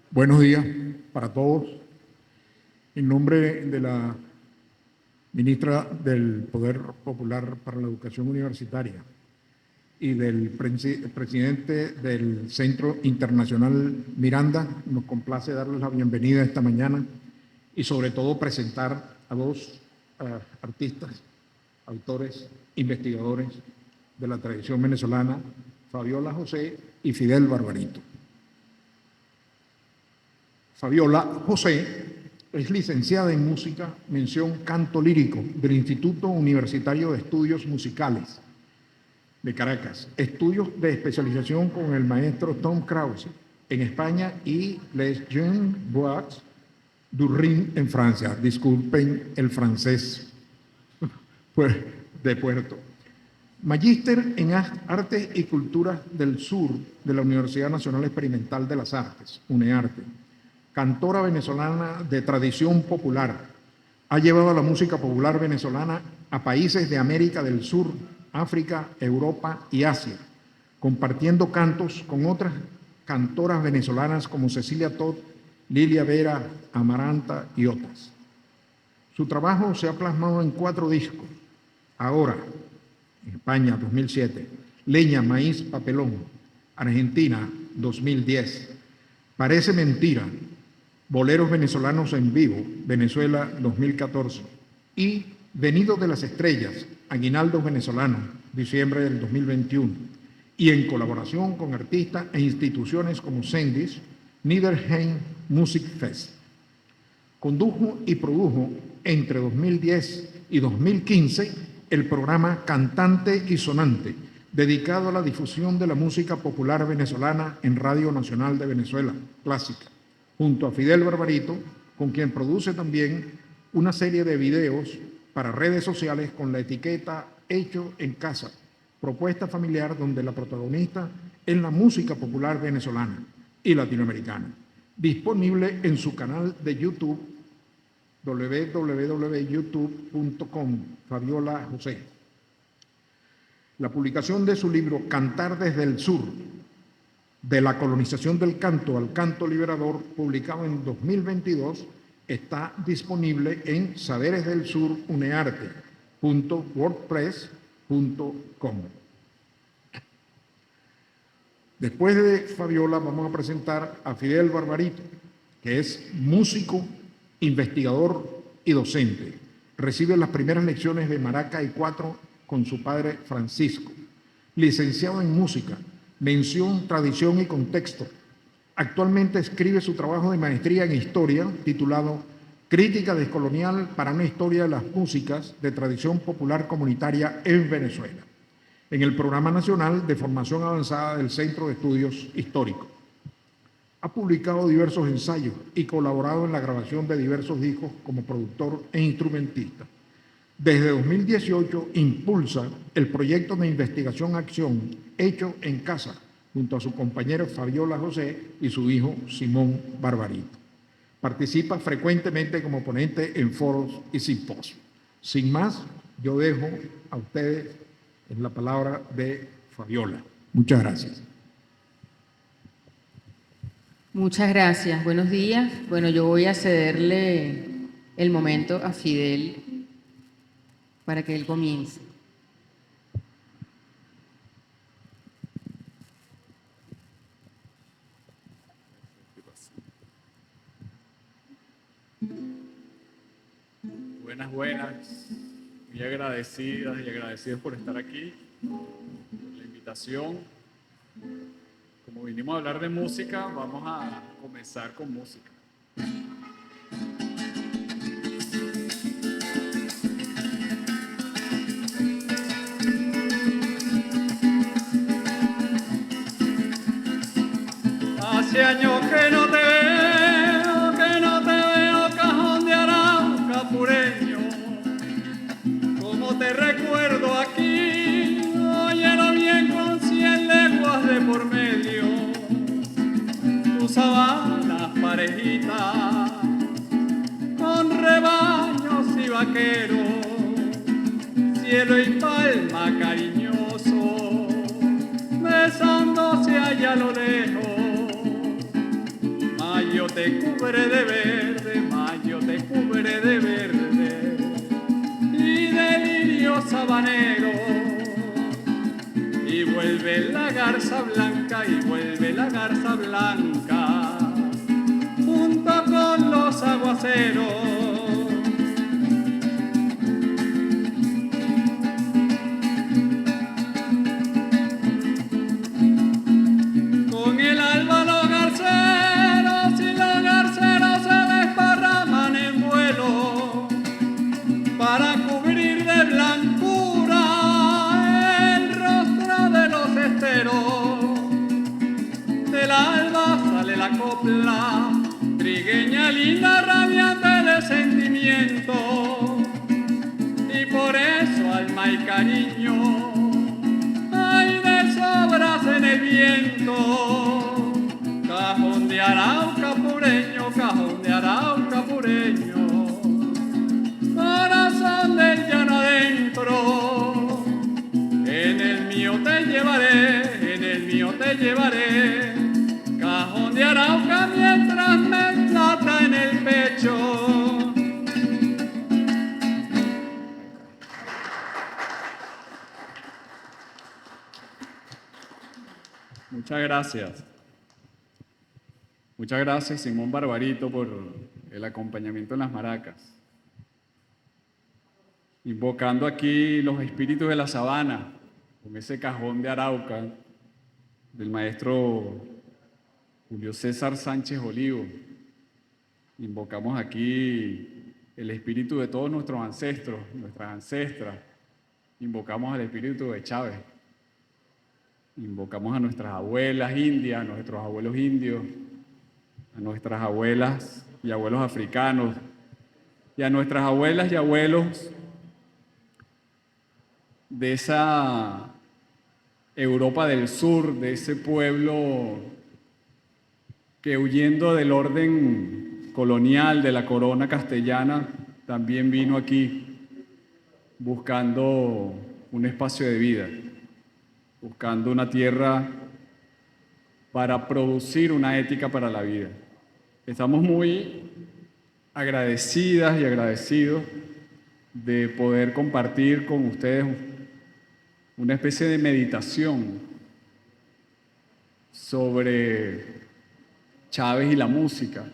Buenos días para todos. En nombre de la ministra del Poder Popular para la Educación Universitaria y del presidente del Centro Internacional Miranda, nos complace darles la bienvenida esta mañana y sobre todo presentar a dos artistas, autores, investigadores de la tradición venezolana, Fabiola José y Fidel Barbarito. Fabiola José es licenciada en música, mención canto lírico del Instituto Universitario de Estudios Musicales de Caracas, estudios de especialización con el maestro Tom Krause en España y Les Jeunes Bois du Rhin en Francia. Disculpen el francés pues, de Puerto. Magíster en Artes y Culturas del Sur de la Universidad Nacional Experimental de las Artes, UNEARTE. Cantora venezolana de tradición popular. Ha llevado la música popular venezolana a países de América del Sur, África, Europa y Asia, compartiendo cantos con otras cantoras venezolanas como Cecilia Todd, Lilia Vera, Amaranta y otras. Su trabajo se ha plasmado en 4 discos. Ahora, en España, 2007, Leña, Maíz, Papelón, Argentina, 2010, Parece Mentira, Boleros Venezolanos en Vivo, Venezuela, 2014, y Venido de las Estrellas, Aguinaldos Venezolanos, diciembre del 2021, y en colaboración con artistas e instituciones como Sendis, Niederrhein Music Fest. Condujo y produjo entre 2010 y 2015 el programa Cantante y Sonante, dedicado a la difusión de la música popular venezolana en Radio Nacional de Venezuela, clásica, junto a Fidel Barbarito, con quien produce también una serie de videos para redes sociales con la etiqueta Hecho en Casa, propuesta familiar donde la protagonista es la música popular venezolana y latinoamericana, disponible en su canal de YouTube, www.youtube.com, Fabiola José. La publicación de su libro Cantar desde el Sur, de la colonización del canto al canto liberador, publicado en 2022, está disponible en saberesdelsurunearte.wordpress.com. Después de Fabiola vamos a presentar a Fidel Barbarito, que es músico, investigador y docente. Recibe las primeras lecciones de maraca y cuatro con su padre Francisco. Licenciado en música, mención, tradición y contexto. Actualmente escribe su trabajo de maestría en historia titulado Crítica descolonial para una historia de las músicas de tradición popular comunitaria en Venezuela, en el Programa Nacional de Formación Avanzada del Centro de Estudios Históricos. Ha publicado diversos ensayos y colaborado en la grabación de diversos discos como productor e instrumentista. Desde 2018 impulsa el proyecto de investigación-acción Hecho en Casa, junto a su compañera Fabiola José y su hijo Simón Barbarito. Participa frecuentemente como ponente en foros y simposios. Sin más, yo dejo a ustedes en la palabra de Fabiola. Muchas gracias. Muchas gracias. Buenos días. Bueno, yo voy a cederle el momento a Fidel para que él comience. Buenas. Muy agradecidas y agradecidos por estar aquí, por la invitación. Como vinimos a hablar de música, vamos a comenzar con música. Hace años que no te veo, cajón de Arauca pureño. Como te recuerdo aquí, óyelo bien con 100 leguas de por medio, tus sabanas parejitas, con rebaños y vaqueros, cielo y palma cariñoso, besándose allá a lo lejos. Mayo te cubre de verde, mayo te cubre de verde, y de lirio sabanero. Y vuelve la garza blanca, y vuelve la garza blanca, junto con los aguaceros. Con el alba los garceros y los garceros se desparraman en vuelo para cubrir de blancura el rostro de los esteros. Del alba sale la copla, trigueña linda, radiante de sentimiento, y por eso alma y cariño hay de sobras en el viento. Cajón de Arauca pureño, cajón de Arauca pureño, corazón del llano adentro. En el mío te llevaré, en el mío te llevaré, cajón de Arauca mientras me lata en el pecho. Muchas gracias. Muchas gracias, Simón Barbarito, por el acompañamiento en las maracas. Invocando aquí los espíritus de la sabana, con ese cajón de Arauca del maestro Julio César Sánchez Olivo. Invocamos aquí el espíritu de todos nuestros ancestros, nuestras ancestras. Invocamos al espíritu de Chávez. Invocamos a nuestras abuelas indias, a nuestros abuelos indios, a nuestras abuelas y abuelos africanos, y a nuestras abuelas y abuelos de esa Europa del Sur, de ese pueblo que, huyendo del orden colonial de la corona castellana, también vino aquí buscando un espacio de vida, buscando una tierra para producir una ética para la vida. Estamos muy agradecidas y agradecidos de poder compartir con ustedes una especie de meditación sobre Chávez y la música,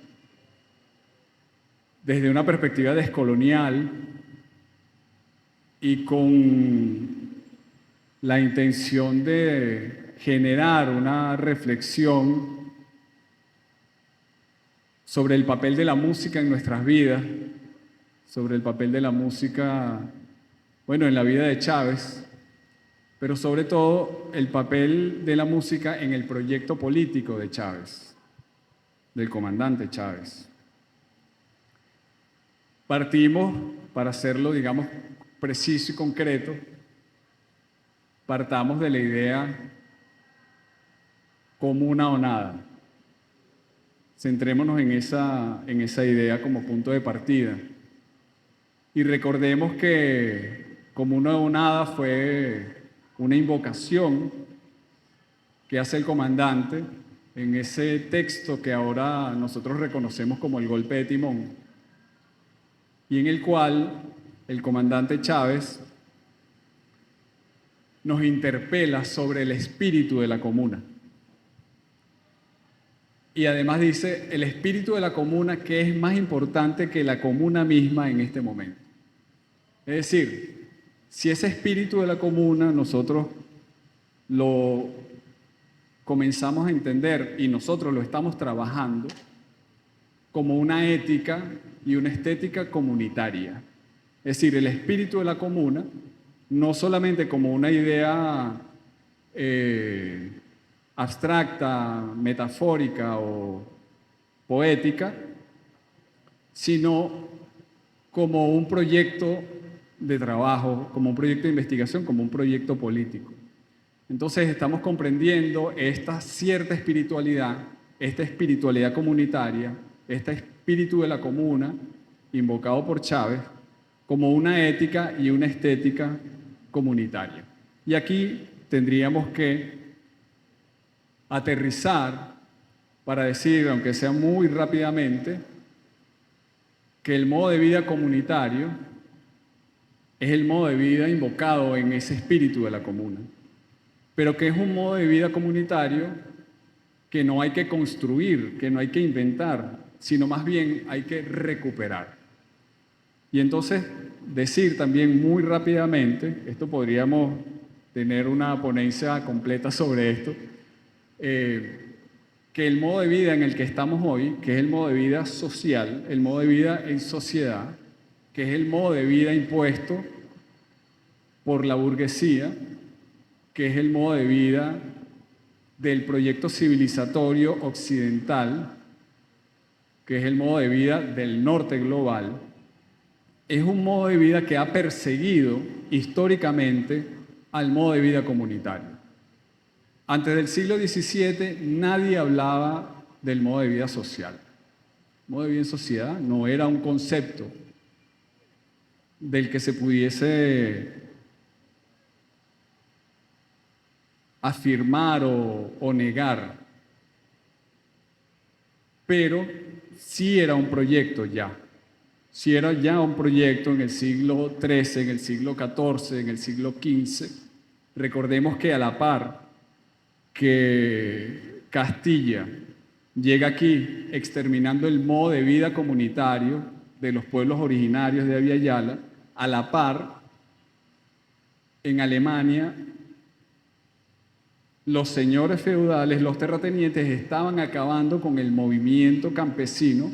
desde una perspectiva descolonial y con la intención de generar una reflexión sobre el papel de la música en nuestras vidas, sobre el papel de la música, bueno, en la vida de Chávez, pero sobre todo el papel de la música en el proyecto político de Chávez, del comandante Chávez. Partimos, para hacerlo, digamos, preciso y concreto, partamos de la idea comuna o nada. Centrémonos en esa idea como punto de partida. Y recordemos que comuna o nada fue una invocación que hace el comandante en ese texto que ahora nosotros reconocemos como el golpe de timón, y en el cual el comandante Chávez nos interpela sobre el espíritu de la comuna. Y además dice, el espíritu de la comuna, que es más importante que la comuna misma en este momento. Es decir, si ese espíritu de la comuna nosotros lo comenzamos a entender y nosotros lo estamos trabajando como una ética y una estética comunitaria. Es decir, el espíritu de la comuna, no solamente como una idea abstracta, metafórica o poética, sino como un proyecto de trabajo, como un proyecto de investigación, como un proyecto político. Entonces estamos comprendiendo esta cierta espiritualidad, esta espiritualidad comunitaria, este espíritu de la comuna, invocado por Chávez, como una ética y una estética comunitaria. Y aquí tendríamos que aterrizar para decir, aunque sea muy rápidamente, que el modo de vida comunitario es el modo de vida invocado en ese espíritu de la comuna, pero que es un modo de vida comunitario que no hay que construir, que no hay que inventar, sino más bien hay que recuperar. Y entonces decir también muy rápidamente, esto podríamos tener una ponencia completa sobre esto, que el modo de vida en el que estamos hoy, que es el modo de vida social, el modo de vida en sociedad, que es el modo de vida impuesto por la burguesía, que es el modo de vida del proyecto civilizatorio occidental, que es el modo de vida del norte global, es un modo de vida que ha perseguido históricamente al modo de vida comunitario. Antes del siglo XVII nadie hablaba del modo de vida social. El modo de vida en sociedad no era un concepto del que se pudiese afirmar o negar, pero sí era un proyecto ya. Sí era ya un proyecto en el siglo XIII, en el siglo XIV, en el siglo XV. Recordemos que a la par que Castilla llega aquí exterminando el modo de vida comunitario de los pueblos originarios de Abya Yala, a la par, en Alemania, los señores feudales, los terratenientes, estaban acabando con el movimiento campesino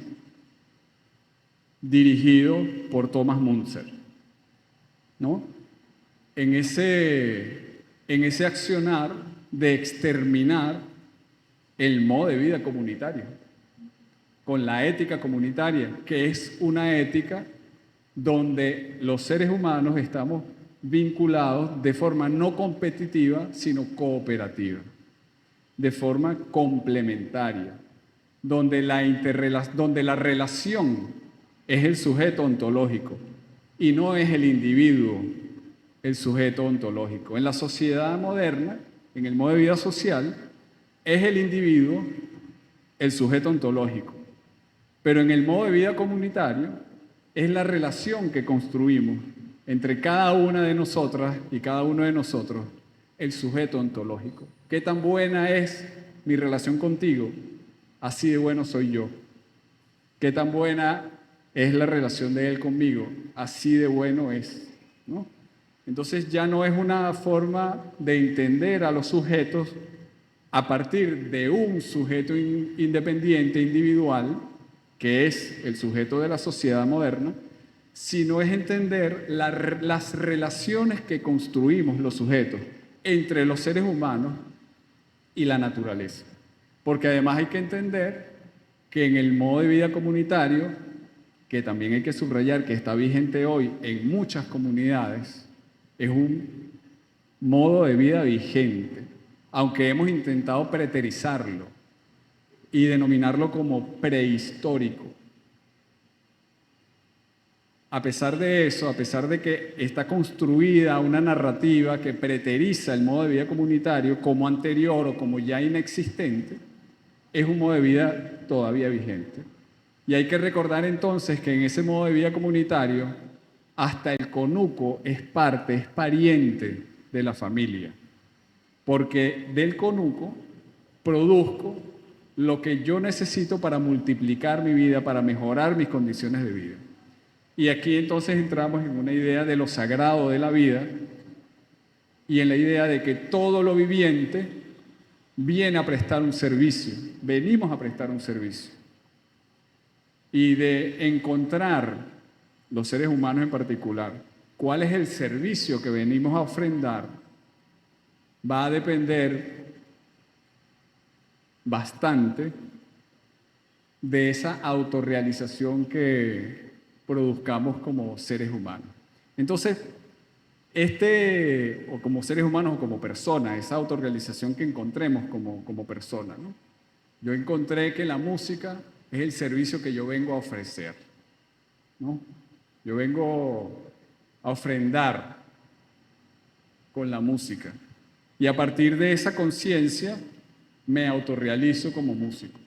dirigido por Thomas Müntzer, ¿no? En ese accionar de exterminar el modo de vida comunitario, con la ética comunitaria, que es una ética donde los seres humanos estamos vinculados de forma no competitiva, sino cooperativa, de forma complementaria, donde la relación es el sujeto ontológico y no es el individuo el sujeto ontológico. En la sociedad moderna, en el modo de vida social, es el individuo el sujeto ontológico, pero en el modo de vida comunitario es la relación que construimos entre cada una de nosotras y cada uno de nosotros el sujeto ontológico. ¿Qué tan buena es mi relación contigo? Así de bueno soy yo. ¿Qué tan buena es la relación de él conmigo? Así de bueno es, ¿no? Entonces ya no es una forma de entender a los sujetos a partir de un sujeto independiente, individual, que es el sujeto de la sociedad moderna, sino es entender las relaciones que construimos los sujetos entre los seres humanos y la naturaleza. Porque además hay que entender que en el modo de vida comunitario, que también hay que subrayar que está vigente hoy en muchas comunidades, es un modo de vida vigente, aunque hemos intentado preterizarlo y denominarlo como prehistórico. A pesar de eso, a pesar de que está construida una narrativa que preteriza el modo de vida comunitario como anterior o como ya inexistente, es un modo de vida todavía vigente. Y hay que recordar entonces que en ese modo de vida comunitario, hasta el conuco es parte, es pariente de la familia, porque del conuco produzco lo que yo necesito para multiplicar mi vida, para mejorar mis condiciones de vida. Y aquí entonces entramos en una idea de lo sagrado de la vida y en la idea de que todo lo viviente viene a prestar un servicio, venimos a prestar un servicio. Y de encontrar, los seres humanos en particular, cuál es el servicio que venimos a ofrendar, va a depender bastante de esa autorrealización que produzcamos como seres humanos. Entonces, o como seres humanos o como personas, esa autorrealización que encontremos como personas, ¿no? Yo encontré que la música es el servicio que yo vengo a ofrecer, ¿no? Yo vengo a ofrendar con la música. Y a partir de esa conciencia me autorrealizo como músico.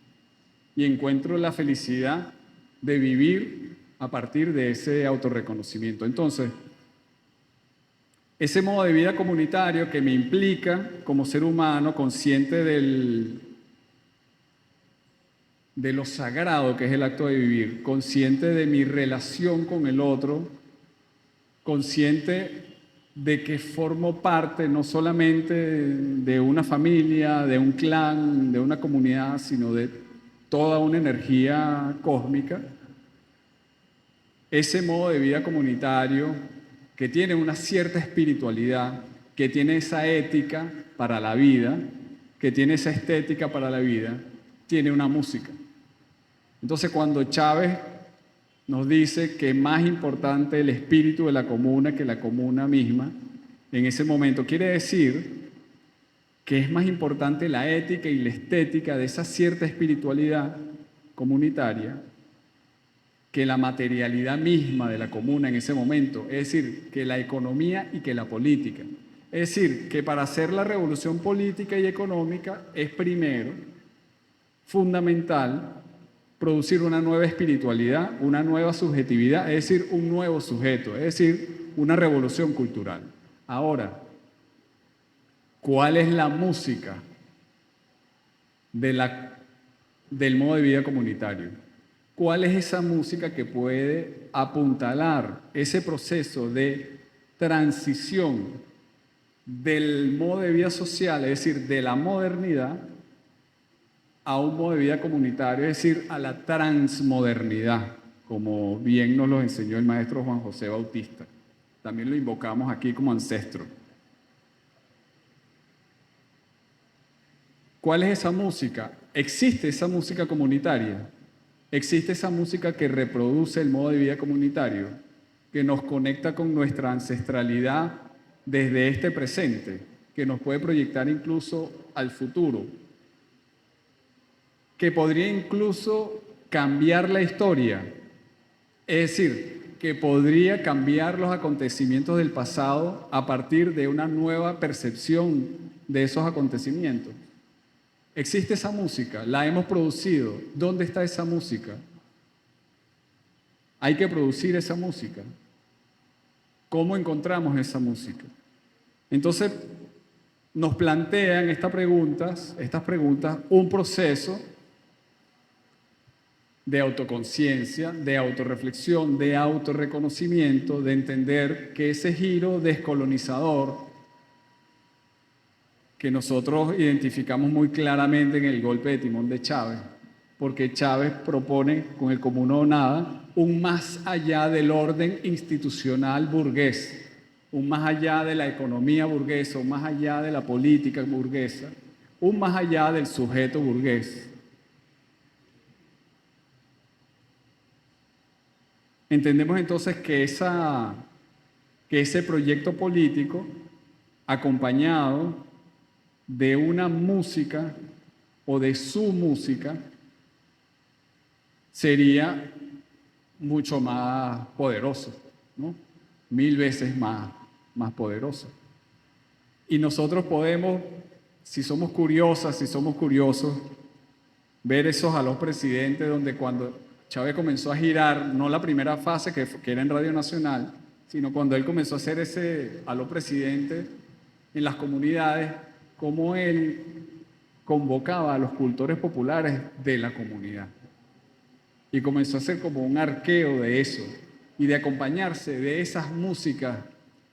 Y encuentro la felicidad de vivir a partir de ese autorreconocimiento. Entonces, ese modo de vida comunitario que me implica como ser humano consciente de lo sagrado que es el acto de vivir, consciente de mi relación con el otro, consciente de que formo parte no solamente de una familia, de un clan, de una comunidad, sino de toda una energía cósmica. Ese modo de vida comunitario que tiene una cierta espiritualidad, que tiene esa ética para la vida, que tiene esa estética para la vida, tiene una música. Entonces, cuando Chávez nos dice que es más importante el espíritu de la comuna que la comuna misma, en ese momento quiere decir que es más importante la ética y la estética de esa cierta espiritualidad comunitaria que la materialidad misma de la comuna en ese momento, es decir, que la economía y que la política. Es decir, que para hacer la revolución política y económica es primero fundamental producir una nueva espiritualidad, una nueva subjetividad, es decir, un nuevo sujeto, es decir, una revolución cultural. Ahora, ¿cuál es la música del modo de vida comunitario? ¿Cuál es esa música que puede apuntalar ese proceso de transición del modo de vida social, es decir, de la modernidad, a un modo de vida comunitario, es decir, a la transmodernidad, como bien nos lo enseñó el maestro Juan José Bautista? También lo invocamos aquí como ancestro. ¿Cuál es esa música? ¿Existe esa música comunitaria? ¿Existe esa música que reproduce el modo de vida comunitario, que nos conecta con nuestra ancestralidad desde este presente, que nos puede proyectar incluso al futuro, que podría incluso cambiar la historia? Es decir, que podría cambiar los acontecimientos del pasado a partir de una nueva percepción de esos acontecimientos. ¿Existe esa música? ¿La hemos producido? ¿Dónde está esa música? Hay que producir esa música. ¿Cómo encontramos esa música? Entonces, nos plantean estas preguntas, un proceso de autoconciencia, de autorreflexión, de autorreconocimiento, de entender que ese giro descolonizador que nosotros identificamos muy claramente en el golpe de timón de Chávez, porque Chávez propone con el Comuno Nada un más allá del orden institucional burgués, un más allá de la economía burguesa, un más allá de la política burguesa, un más allá del sujeto burgués. Entendemos entonces que ese proyecto político, acompañado de una música o de su música, sería mucho más poderoso, ¿no? 1000 veces más poderoso. Y nosotros podemos, si somos curiosas, si somos curiosos, ver esos a los presidentes donde cuando Chávez comenzó a girar, no la primera fase que era en Radio Nacional, sino cuando él comenzó a hacer ese aló presidente en las comunidades, cómo él convocaba a los cultores populares de la comunidad. Y comenzó a hacer como un arqueo de eso y de acompañarse de esas músicas,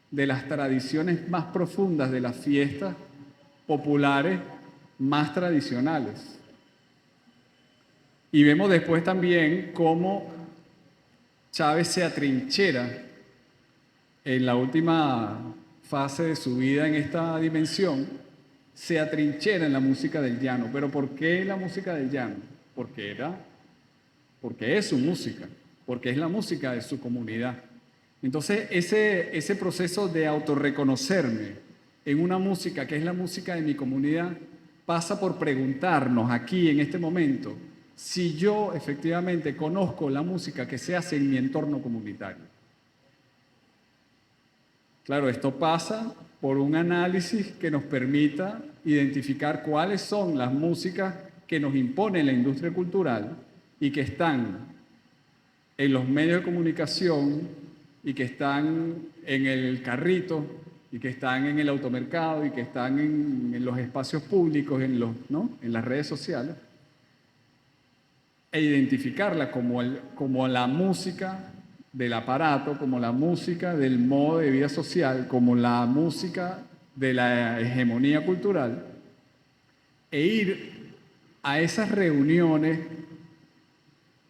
de las tradiciones más profundas de las fiestas populares más tradicionales. Y vemos después también cómo Chávez se atrinchera en la última fase de su vida en esta dimensión, se atrinchera en la música del llano. ¿Pero por qué la música del llano? Porque es su música, porque es la música de su comunidad. Entonces, ese proceso de autorreconocerme en una música que es la música de mi comunidad pasa por preguntarnos aquí en este momento si yo efectivamente conozco la música que se hace en mi entorno comunitario. Claro, esto pasa por un análisis que nos permita identificar cuáles son las músicas que nos impone la industria cultural y que están en los medios de comunicación y que están en el carrito y que están en el automercado y que están en los espacios públicos, en las redes sociales, e identificarla como la música del aparato, como la música del modo de vida social, como la música de la hegemonía cultural, e ir a esas reuniones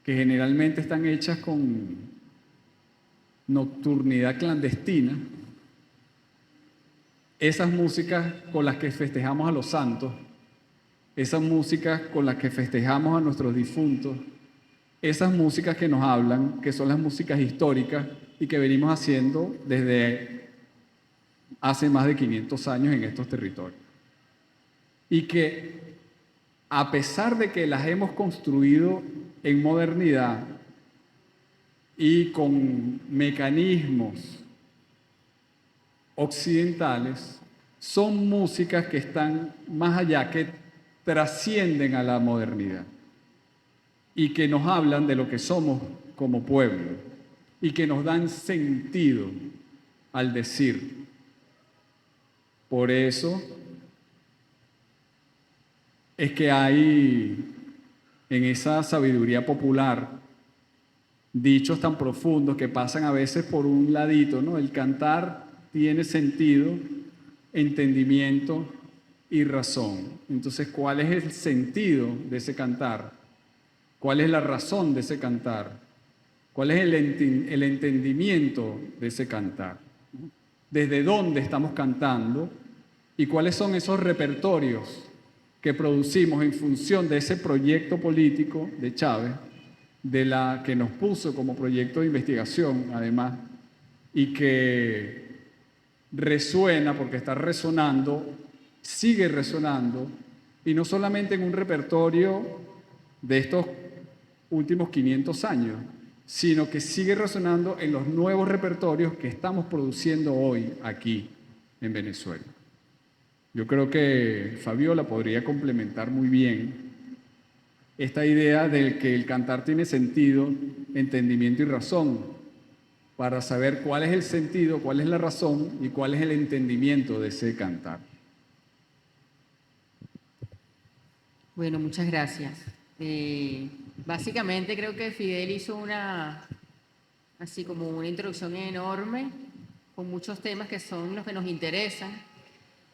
que generalmente están hechas con nocturnidad clandestina, esas músicas con las que festejamos a los santos, esas músicas con las que festejamos a nuestros difuntos, esas músicas que nos hablan, que son las músicas históricas y que venimos haciendo desde hace más de 500 años en estos territorios. Y que a pesar de que las hemos construido en modernidad y con mecanismos occidentales, son músicas que están más allá, que trascienden a la modernidad y que nos hablan de lo que somos como pueblo y que nos dan sentido al decir. Por eso es que hay en esa sabiduría popular dichos tan profundos que pasan a veces por un ladito, ¿no? El cantar tiene sentido, entendimiento y razón. Entonces, ¿cuál es el sentido de ese cantar? ¿Cuál es la razón de ese cantar? ¿Cuál es el entendimiento de ese cantar? ¿Desde dónde estamos cantando? ¿Y cuáles son esos repertorios que producimos en función de ese proyecto político de Chávez, de la que nos puso como proyecto de investigación, además, y que resuena porque está resonando, sigue resonando, y no solamente en un repertorio de estos últimos 500 años, sino que sigue resonando en los nuevos repertorios que estamos produciendo hoy aquí en Venezuela? Yo creo que Fabiola podría complementar muy bien esta idea de que el cantar tiene sentido, entendimiento y razón, para saber cuál es el sentido, cuál es la razón y cuál es el entendimiento de ese cantar. Bueno, muchas gracias. Básicamente creo que Fidel hizo así como una introducción enorme, con muchos temas que son los que nos interesan.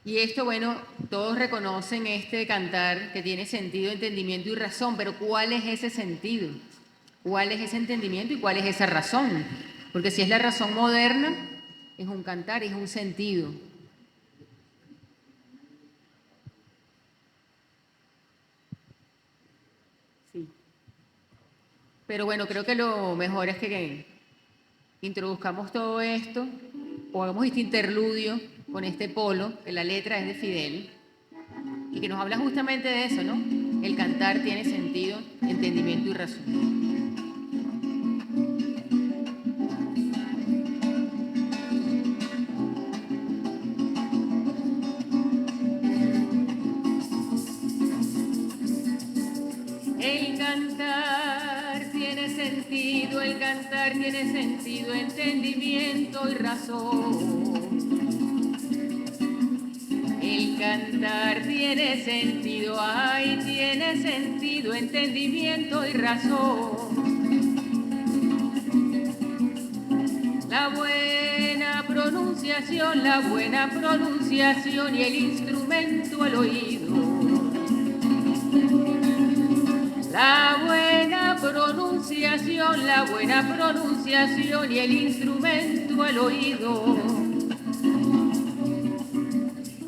Y esto, bueno, todos reconocen este cantar que tiene sentido, entendimiento y razón, pero ¿cuál es ese sentido? ¿Cuál es ese entendimiento y cuál es esa razón? Porque si es la razón moderna, es un cantar, es un sentido. Sí. Pero bueno, creo que lo mejor es que introduzcamos todo esto, o hagamos este interludio con este polo, que la letra es de Fidel, y que nos habla justamente de eso, ¿no? El cantar tiene sentido, entendimiento y razón. El cantar tiene sentido, el cantar tiene sentido, entendimiento y razón. El cantar tiene sentido, ay, tiene sentido, entendimiento y razón. La buena pronunciación y el instrumento al oído. La buena pronunciación y el instrumento al oído.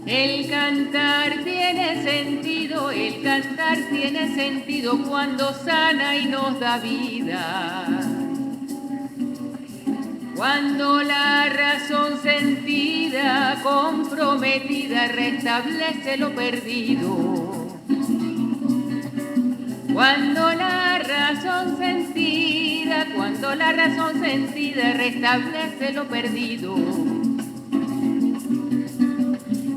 El cantar tiene sentido cuando sana y nos da vida. Cuando la razón sentida, comprometida, restablece lo perdido. Cuando la razón sentida restablece lo perdido.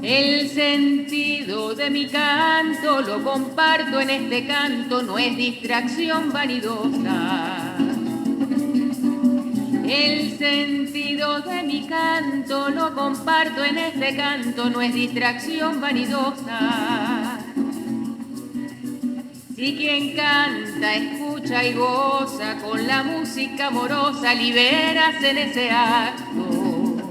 El sentido de mi canto lo comparto en este canto, no es distracción vanidosa. El sentido de mi canto lo comparto en este canto, no es distracción vanidosa. Si quien canta, escucha y goza con la música amorosa, liberas en ese acto.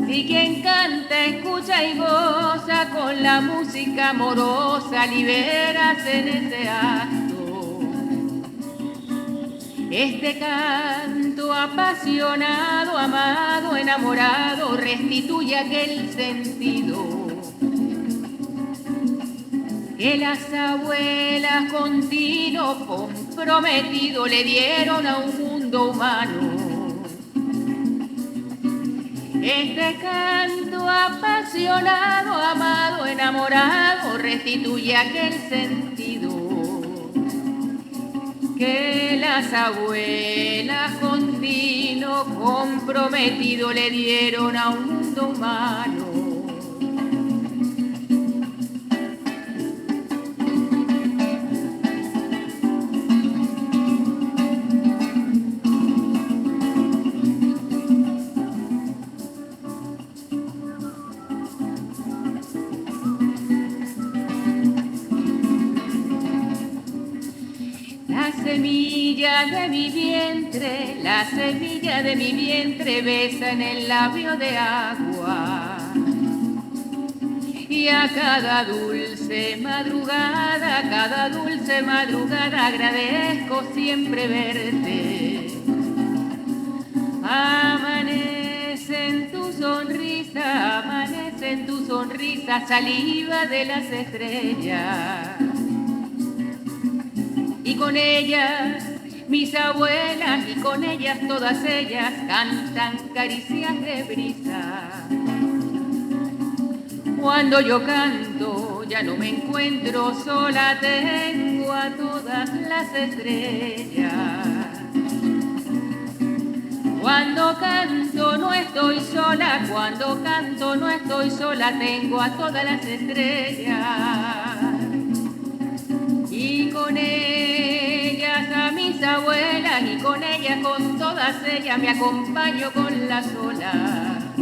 Si quien canta, escucha y goza con la música amorosa, liberas en ese acto. Este canto apasionado, amado, enamorado, restituye aquel sentido que las abuelas continuo comprometido le dieron a un mundo humano. Este canto apasionado, amado, enamorado, restituye aquel sentido que las abuelas continuo comprometido le dieron a un mundo humano. La semilla de mi vientre besa en el labio de agua. Y a cada dulce madrugada agradezco siempre verte. Amanece en tu sonrisa, saliva de las estrellas. Y con ellas mis abuelas, y con ellas todas ellas cantan caricias de brisa. Cuando yo canto ya no me encuentro sola, tengo a todas las estrellas. Cuando canto no estoy sola, tengo a todas las estrellas. Y con ellas a mis abuelas, y con ellas, con todas ellas me acompaño con las olas.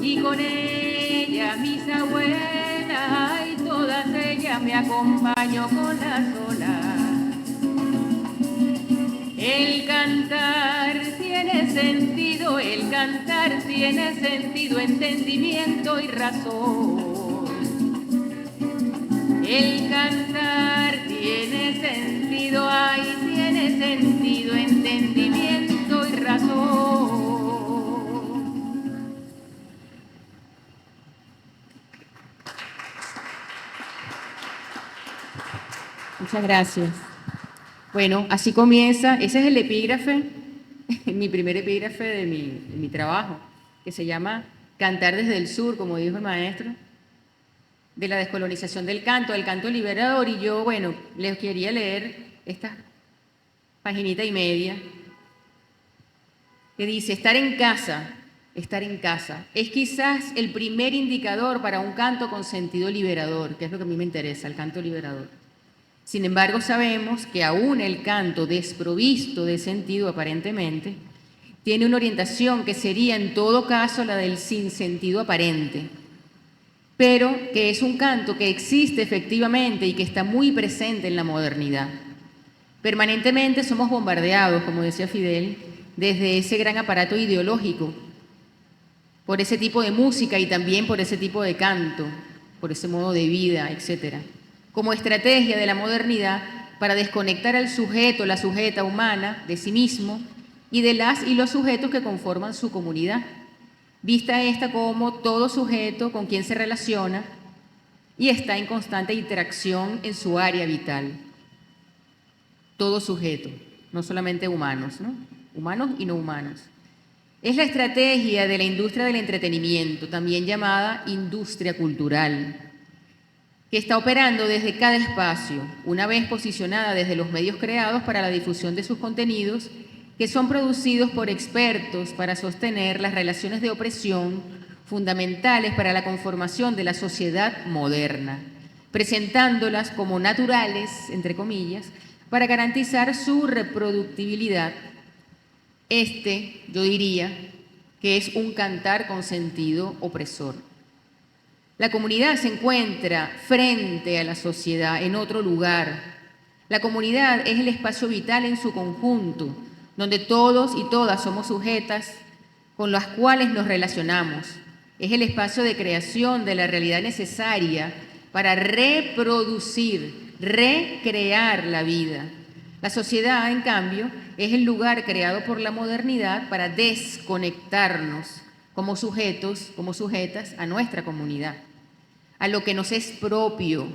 Y con ellas mis abuelas, y todas ellas me acompaño con las olas. El cantar tiene sentido, entendimiento y razón. El cantar tiene sentido, entendimiento y razón. Muchas gracias. Bueno, así comienza, ese es el epígrafe, mi primer epígrafe de mi trabajo, que se llama Cantar desde el Sur, como dijo el maestro, de la descolonización del canto liberador. Y yo, bueno, les quería leer esta paginita y media que dice: estar en casa es quizás el primer indicador para un canto con sentido liberador, que es lo que a mí me interesa, el canto liberador. Sin embargo, sabemos que aún el canto desprovisto de sentido aparentemente tiene una orientación que sería en todo caso la del sinsentido aparente, pero que es un canto que existe efectivamente y que está muy presente en la modernidad. Permanentemente somos bombardeados, como decía Fidel, desde ese gran aparato ideológico, por ese tipo de música y también por ese tipo de canto, por ese modo de vida, etc., como estrategia de la modernidad para desconectar al sujeto, la sujeta humana, de sí mismo y de las y los sujetos que conforman su comunidad, vista esta como todo sujeto con quien se relaciona y está en constante interacción en su área vital. Todo sujeto. no solamente humanos, ¿no? Humanos y no humanos. Es la estrategia de la industria del entretenimiento, también llamada industria cultural, que está operando desde cada espacio, una vez posicionada desde los medios creados para la difusión de sus contenidos, que son producidos por expertos para sostener las relaciones de opresión fundamentales para la conformación de la sociedad moderna, presentándolas como naturales, entre comillas, para garantizar su reproductibilidad. Yo diría que es un cantar con sentido opresor. La comunidad se encuentra frente a la sociedad en otro lugar. La comunidad es el espacio vital en su conjunto, donde todos y todas somos sujetas con las cuales nos relacionamos. Es el espacio de creación de la realidad necesaria para reproducir, recrear la vida. La sociedad, en cambio, es el lugar creado por la modernidad para desconectarnos como sujetos, como sujetas a nuestra comunidad, a lo que nos es propio,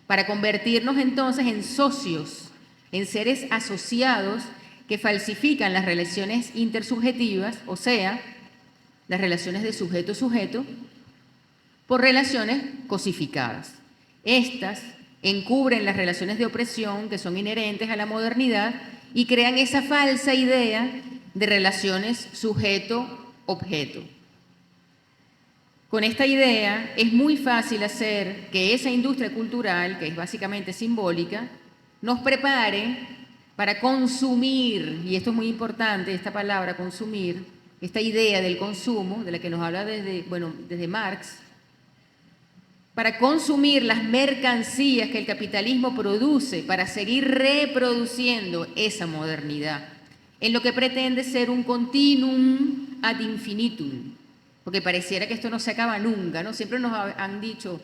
para convertirnos entonces en socios, en seres asociados que falsifican las relaciones intersubjetivas, o sea, las relaciones de sujeto-sujeto, por relaciones cosificadas. Estas encubren las relaciones de opresión que son inherentes a la modernidad y crean esa falsa idea de relaciones sujeto-objeto. Con esta idea es muy fácil hacer que esa industria cultural, que es básicamente simbólica, nos prepare para consumir, y esto es muy importante, esta palabra consumir, esta idea del consumo, de la que nos habla desde Marx, para consumir las mercancías que el capitalismo produce para seguir reproduciendo esa modernidad, en lo que pretende ser un continuum ad infinitum, porque pareciera que esto no se acaba nunca, ¿no? Siempre nos han dicho,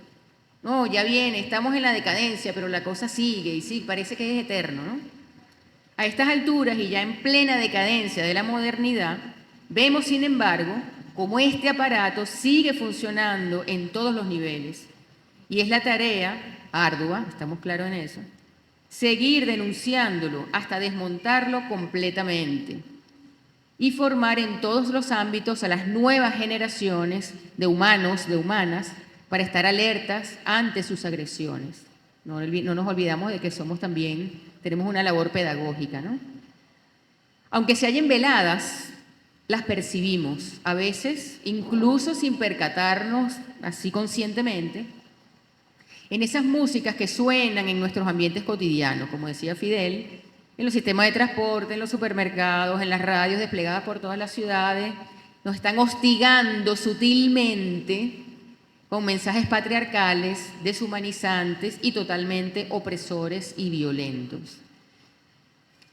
no, ya viene, estamos en la decadencia, pero la cosa sigue, y sí, parece que es eterno, ¿no? A estas alturas, y ya en plena decadencia de la modernidad, vemos, sin embargo, cómo este aparato sigue funcionando en todos los niveles. Y es la tarea ardua, estamos claros en eso, seguir denunciándolo hasta desmontarlo completamente y formar en todos los ámbitos a las nuevas generaciones de humanos, de humanas, para estar alertas ante sus agresiones. No nos olvidamos de que tenemos una labor pedagógica, ¿no? Aunque se hallen veladas, las percibimos, a veces incluso sin percatarnos así conscientemente, en esas músicas que suenan en nuestros ambientes cotidianos, como decía Fidel, en los sistemas de transporte, en los supermercados, en las radios desplegadas por todas las ciudades, nos están hostigando sutilmente con mensajes patriarcales, deshumanizantes y totalmente opresores y violentos.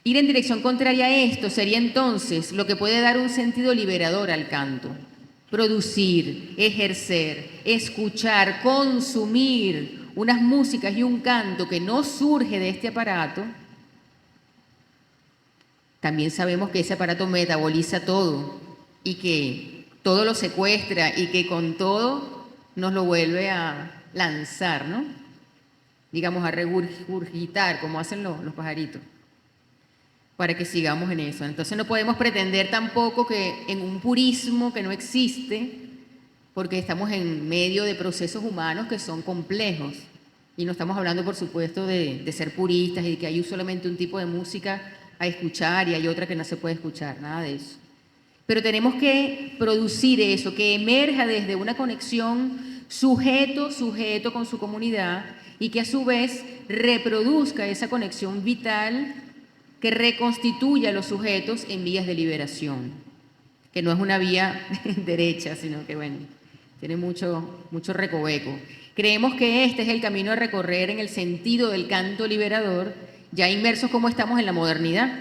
Ir en dirección contraria a esto sería entonces lo que puede dar un sentido liberador al canto. Producir, ejercer, escuchar, consumir unas músicas y un canto que no surge de este aparato. También sabemos que ese aparato metaboliza todo y que todo lo secuestra y que con todo nos lo vuelve a lanzar, ¿no? Digamos, a regurgitar, como hacen los pajaritos, para que sigamos en eso. Entonces no podemos pretender tampoco que en un purismo que no existe, porque estamos en medio de procesos humanos que son complejos. Y no estamos hablando, por supuesto, de ser puristas y de que hay solamente un tipo de música a escuchar y hay otra que no se puede escuchar, nada de eso. Pero tenemos que producir eso, que emerja desde una conexión sujeto con su comunidad y que a su vez reproduzca esa conexión vital que reconstituya a los sujetos en vías de liberación, que no es una vía derecha, sino que, bueno, tiene mucho recoveco. Creemos que este es el camino a recorrer en el sentido del canto liberador, ya inmersos como estamos en la modernidad,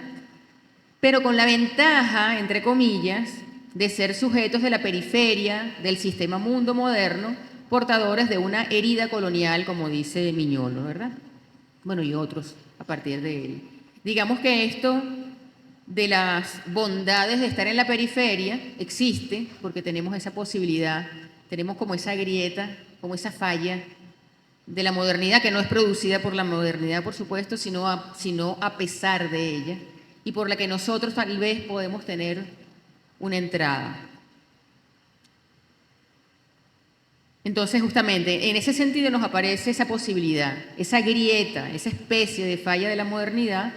pero con la ventaja, entre comillas, de ser sujetos de la periferia del sistema mundo moderno, portadores de una herida colonial, como dice Miñolo, ¿verdad? Bueno, y otros a partir de él. Digamos que esto de las bondades de estar en la periferia existe porque tenemos esa posibilidad, tenemos como esa grieta, como esa falla de la modernidad, que no es producida por la modernidad, por supuesto, sino a pesar de ella, y por la que nosotros tal vez podemos tener una entrada. Entonces, justamente, en ese sentido nos aparece esa posibilidad, esa grieta, esa especie de falla de la modernidad,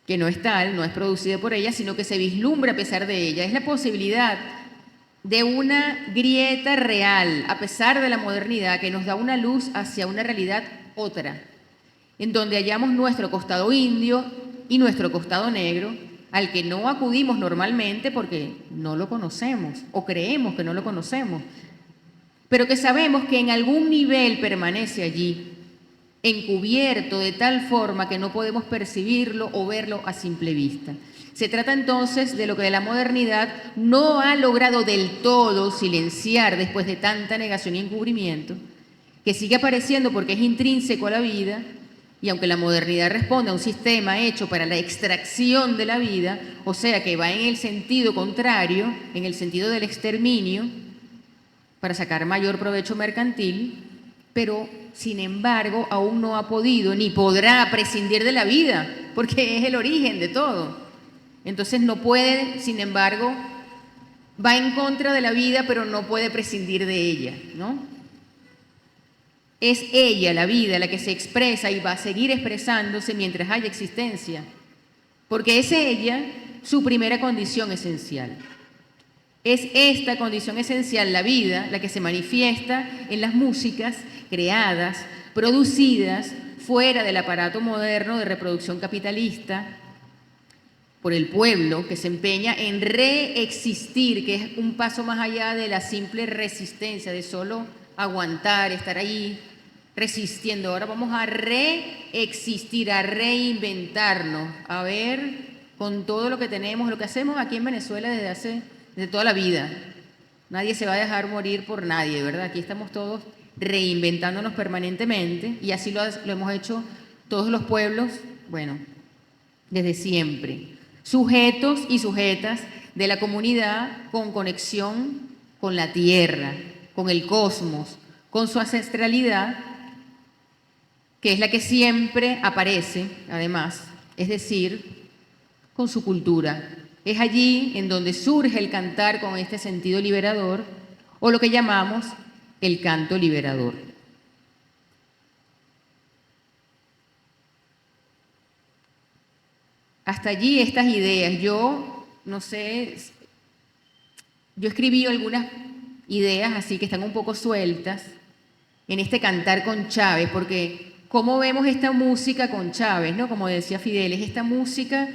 que no es tal, no es producida por ella, sino que se vislumbra a pesar de ella. Es la posibilidad de una grieta real, a pesar de la modernidad, que nos da una luz hacia una realidad otra, en donde hallamos nuestro costado indio y nuestro costado negro, al que no acudimos normalmente porque no lo conocemos o creemos que no lo conocemos, pero que sabemos que en algún nivel permanece allí, encubierto de tal forma que no podemos percibirlo o verlo a simple vista. Se trata entonces de lo que la modernidad no ha logrado del todo silenciar después de tanta negación y encubrimiento, que sigue apareciendo porque es intrínseco a la vida. Y aunque la modernidad responde a un sistema hecho para la extracción de la vida, o sea que va en el sentido contrario, en el sentido del exterminio, para sacar mayor provecho mercantil, pero sin embargo aún no ha podido ni podrá prescindir de la vida, porque es el origen de todo. Entonces no puede, sin embargo, va en contra de la vida, pero no puede prescindir de ella, ¿no? Es ella, la vida, la que se expresa y va a seguir expresándose mientras haya existencia, porque es ella su primera condición esencial. Es esta condición esencial, la vida, la que se manifiesta en las músicas creadas, producidas fuera del aparato moderno de reproducción capitalista por el pueblo, que se empeña en reexistir, que es un paso más allá de la simple resistencia, de solo aguantar, estar ahí resistiendo. Ahora vamos a reexistir, a reinventarnos, a ver con todo lo que tenemos, lo que hacemos aquí en Venezuela desde toda la vida. Nadie se va a dejar morir por nadie, ¿verdad? Aquí estamos todos reinventándonos permanentemente y así lo hemos hecho todos los pueblos, bueno, desde siempre. Sujetos y sujetas de la comunidad con conexión con la tierra, con el cosmos, con su ancestralidad, que es la que siempre aparece, además, es decir, con su cultura. Es allí en donde surge el cantar con este sentido liberador, o lo que llamamos el canto liberador. Hasta allí estas ideas. Yo, no sé, yo escribí algunas ideas así que están un poco sueltas en este cantar con Chávez, porque ¿cómo vemos esta música con Chávez, ¿no? Como decía Fidel, es esta música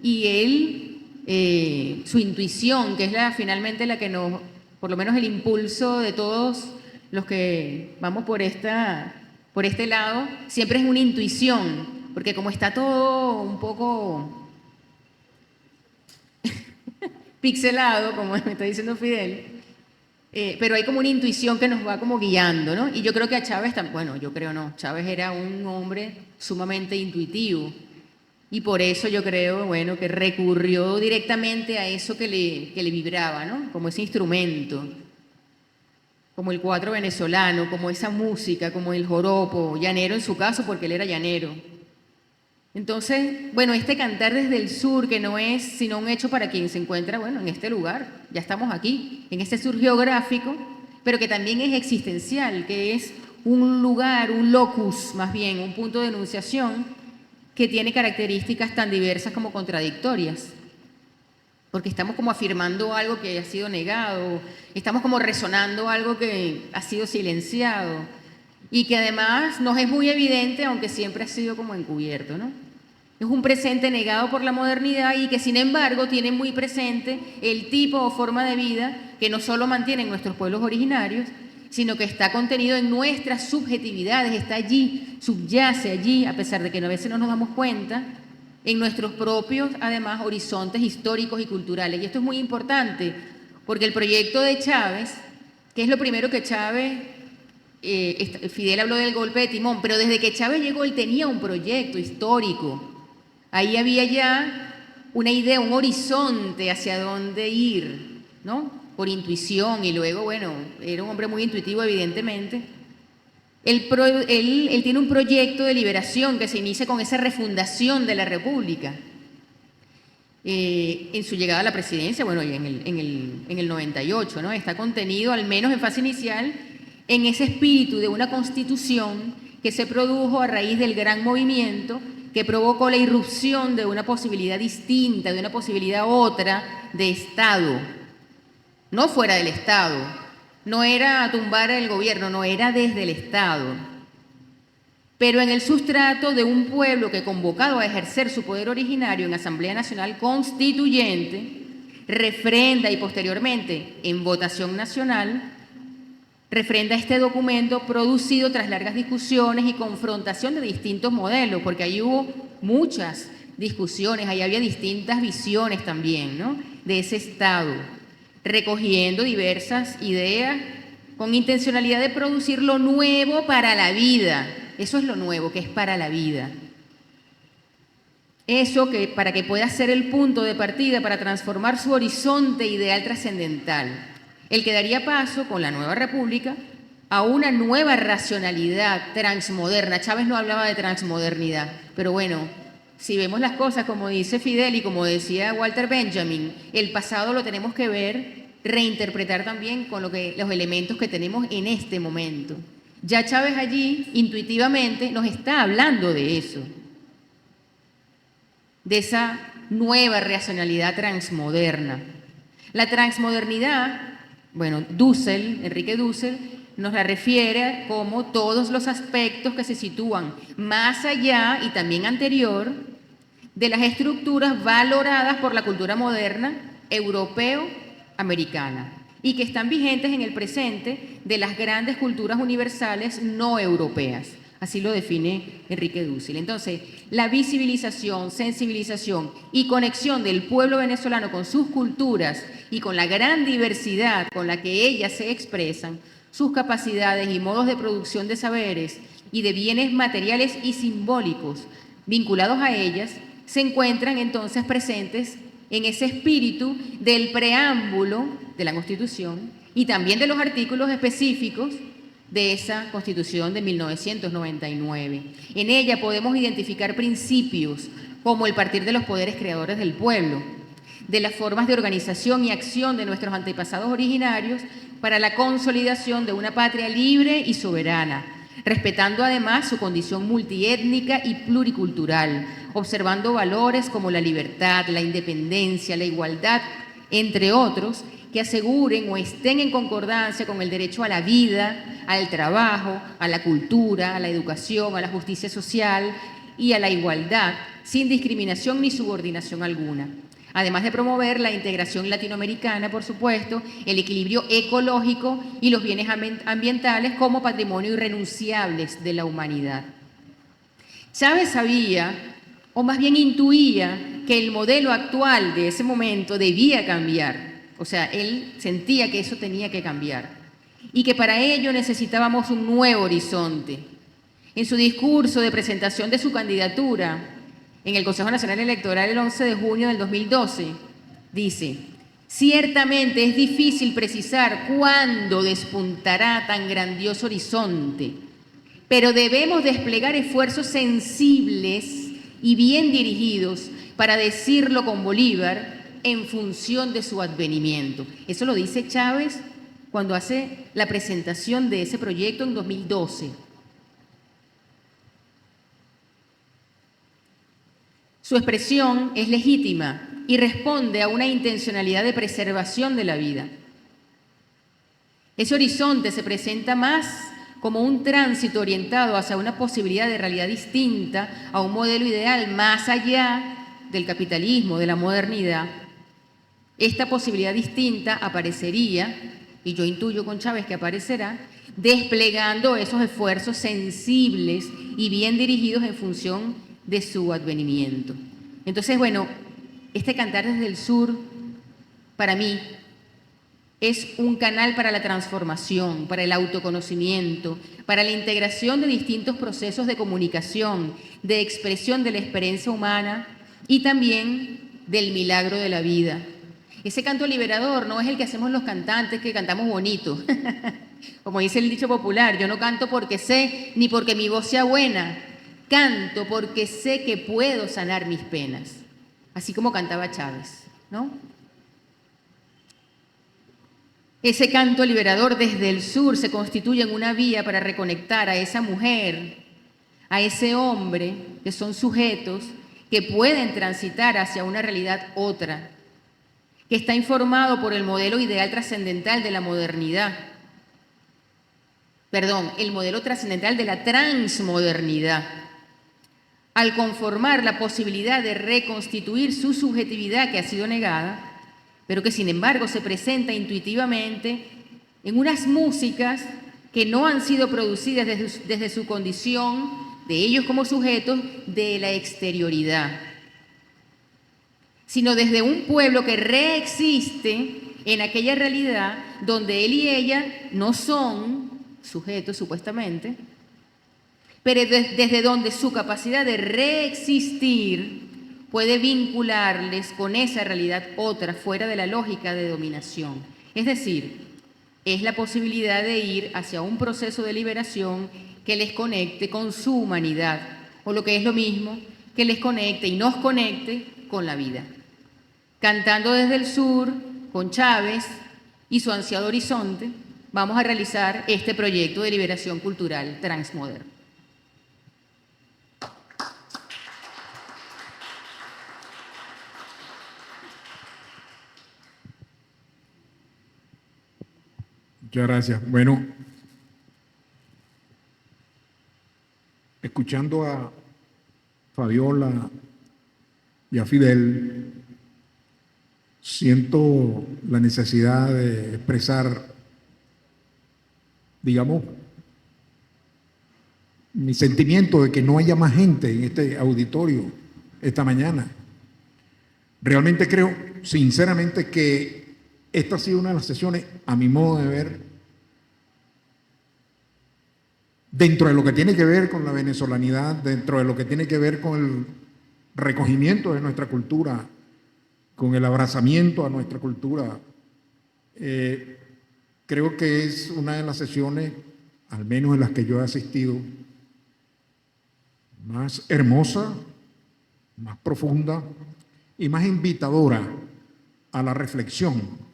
y él, su intuición, que es finalmente la que nos, por lo menos el impulso de todos los que vamos por este lado, siempre es una intuición, porque como está todo un poco pixelado, como me está diciendo Fidel, pero hay como una intuición que nos va como guiando, ¿no? Y yo creo que a Chávez, bueno, yo creo no, Chávez era un hombre sumamente intuitivo y por eso yo creo, bueno, que recurrió directamente a eso que le vibraba, ¿no? Como ese instrumento, como el cuatro venezolano, como esa música, como el joropo, llanero en su caso, porque él era llanero. Entonces, bueno, este cantar desde el sur, que no es sino un hecho para quien se encuentra, bueno, en este lugar, ya estamos aquí, en este sur geográfico, pero que también es existencial, que es un lugar, un locus, más bien, un punto de enunciación que tiene características tan diversas como contradictorias, porque estamos como afirmando algo que ha sido negado, estamos como resonando algo que ha sido silenciado, y que además nos es muy evidente, aunque siempre ha sido como encubierto, ¿no? Es un presente negado por la modernidad y que sin embargo tiene muy presente el tipo o forma de vida que no solo mantienen nuestros pueblos originarios, sino que está contenido en nuestras subjetividades, está allí, subyace allí, a pesar de que a veces no nos damos cuenta, en nuestros propios, además, horizontes históricos y culturales. Y esto es muy importante, porque el proyecto de Chávez, que es lo primero que Chávez... Fidel habló del golpe de timón, pero desde que Chávez llegó él tenía un proyecto histórico. Ahí había ya una idea, un horizonte hacia dónde ir, ¿no? Por intuición y luego, bueno, era un hombre muy intuitivo evidentemente. Él tiene un proyecto de liberación que se inicia con esa refundación de la República. En su llegada a la presidencia, bueno, y en el 98, ¿no? Está contenido, al menos en fase inicial, en ese espíritu de una constitución que se produjo a raíz del gran movimiento que provocó la irrupción de una posibilidad distinta, de una posibilidad otra de Estado, no fuera del Estado, no era tumbar el gobierno, no era desde el Estado, pero en el sustrato de un pueblo que, convocado a ejercer su poder originario en Asamblea Nacional Constituyente, refrenda y posteriormente en votación nacional, refrenda este documento producido tras largas discusiones y confrontación de distintos modelos, porque ahí hubo muchas discusiones, ahí había distintas visiones también, ¿no?, de ese Estado, recogiendo diversas ideas con intencionalidad de producir lo nuevo para la vida. Eso es lo nuevo, que es para la vida. Eso que para que pueda ser el punto de partida para transformar su horizonte ideal trascendental, el que daría paso con la nueva república a una nueva racionalidad transmoderna. Chávez no hablaba de transmodernidad, pero bueno, si vemos las cosas como dice Fidel y como decía Walter Benjamin, el pasado lo tenemos que ver, reinterpretar también con los elementos que tenemos en este momento. Ya Chávez allí, intuitivamente, nos está hablando de eso, de esa nueva racionalidad transmoderna. La transmodernidad, bueno, Enrique Dussel, nos la refiere como todos los aspectos que se sitúan más allá y también anterior de las estructuras valoradas por la cultura moderna europeo-americana y que están vigentes en el presente de las grandes culturas universales no europeas. Así lo define Enrique Dussel. Entonces, la visibilización, sensibilización y conexión del pueblo venezolano con sus culturas y con la gran diversidad con la que ellas se expresan, sus capacidades y modos de producción de saberes y de bienes materiales y simbólicos vinculados a ellas, se encuentran entonces presentes en ese espíritu del preámbulo de la Constitución y también de los artículos específicos de esa Constitución de 1999. En ella podemos identificar principios como el partir de los poderes creadores del pueblo, de las formas de organización y acción de nuestros antepasados originarios para la consolidación de una patria libre y soberana, respetando además su condición multiétnica y pluricultural, observando valores como la libertad, la independencia, la igualdad, entre otros, que aseguren o estén en concordancia con el derecho a la vida, al trabajo, a la cultura, a la educación, a la justicia social y a la igualdad, sin discriminación ni subordinación alguna. Además de promover la integración latinoamericana, por supuesto, el equilibrio ecológico y los bienes ambientales como patrimonio irrenunciables de la humanidad. Chávez sabía, o más bien intuía, que el modelo actual de ese momento debía cambiar. O sea, él sentía que eso tenía que cambiar y que para ello necesitábamos un nuevo horizonte. En su discurso de presentación de su candidatura en el Consejo Nacional Electoral el 11 de junio del 2012, dice: ciertamente es difícil precisar cuándo despuntará tan grandioso horizonte, pero debemos desplegar esfuerzos sensibles y bien dirigidos para decirlo con Bolívar en función de su advenimiento. Eso lo dice Chávez cuando hace la presentación de ese proyecto en 2012. Su expresión es legítima y responde a una intencionalidad de preservación de la vida. Ese horizonte se presenta más como un tránsito orientado hacia una posibilidad de realidad distinta, a un modelo ideal más allá del capitalismo, de la modernidad. Esta posibilidad distinta aparecería, y yo intuyo con Chávez que aparecerá, desplegando esos esfuerzos sensibles y bien dirigidos en función de su advenimiento. Entonces, bueno, este Cantar desde el Sur, para mí, es un canal para la transformación, para el autoconocimiento, para la integración de distintos procesos de comunicación, de expresión de la experiencia humana y también del milagro de la vida. Ese canto liberador no es el que hacemos los cantantes, que cantamos bonito, Como dice el dicho popular, yo no canto porque sé ni porque mi voz sea buena, canto porque sé que puedo sanar mis penas. Así como cantaba Chávez, ¿no? Ese canto liberador desde el sur se constituye en una vía para reconectar a esa mujer, a ese hombre, que son sujetos que pueden transitar hacia una realidad otra, que está informado por el modelo ideal trascendental de la modernidad. Perdón, el modelo trascendental de la transmodernidad. Al conformar la posibilidad de reconstituir su subjetividad que ha sido negada, pero que sin embargo se presenta intuitivamente en unas músicas que no han sido producidas desde su condición de ellos como sujetos de la exterioridad, sino desde un pueblo que reexiste en aquella realidad donde él y ella no son sujetos supuestamente, pero desde donde su capacidad de reexistir puede vincularles con esa realidad otra, fuera de la lógica de dominación. Es decir, es la posibilidad de ir hacia un proceso de liberación que les conecte con su humanidad, o lo que es lo mismo, que les conecte y nos conecte con la vida. Cantando desde el sur, con Chávez y su ansiado horizonte, vamos a realizar este proyecto de liberación cultural transmoderno. Muchas gracias. Bueno, escuchando a Fabiola y a Fidel, siento la necesidad de expresar, digamos, mi sentimiento de que no haya más gente en este auditorio esta mañana. Realmente creo, sinceramente, que esta ha sido una de las sesiones, a mi modo de ver, dentro de lo que tiene que ver con la venezolanidad, dentro de lo que tiene que ver con el recogimiento de nuestra cultura, con el abrazamiento a nuestra cultura, creo que es una de las sesiones, al menos en las que yo he asistido, más hermosa, más profunda y más invitadora a la reflexión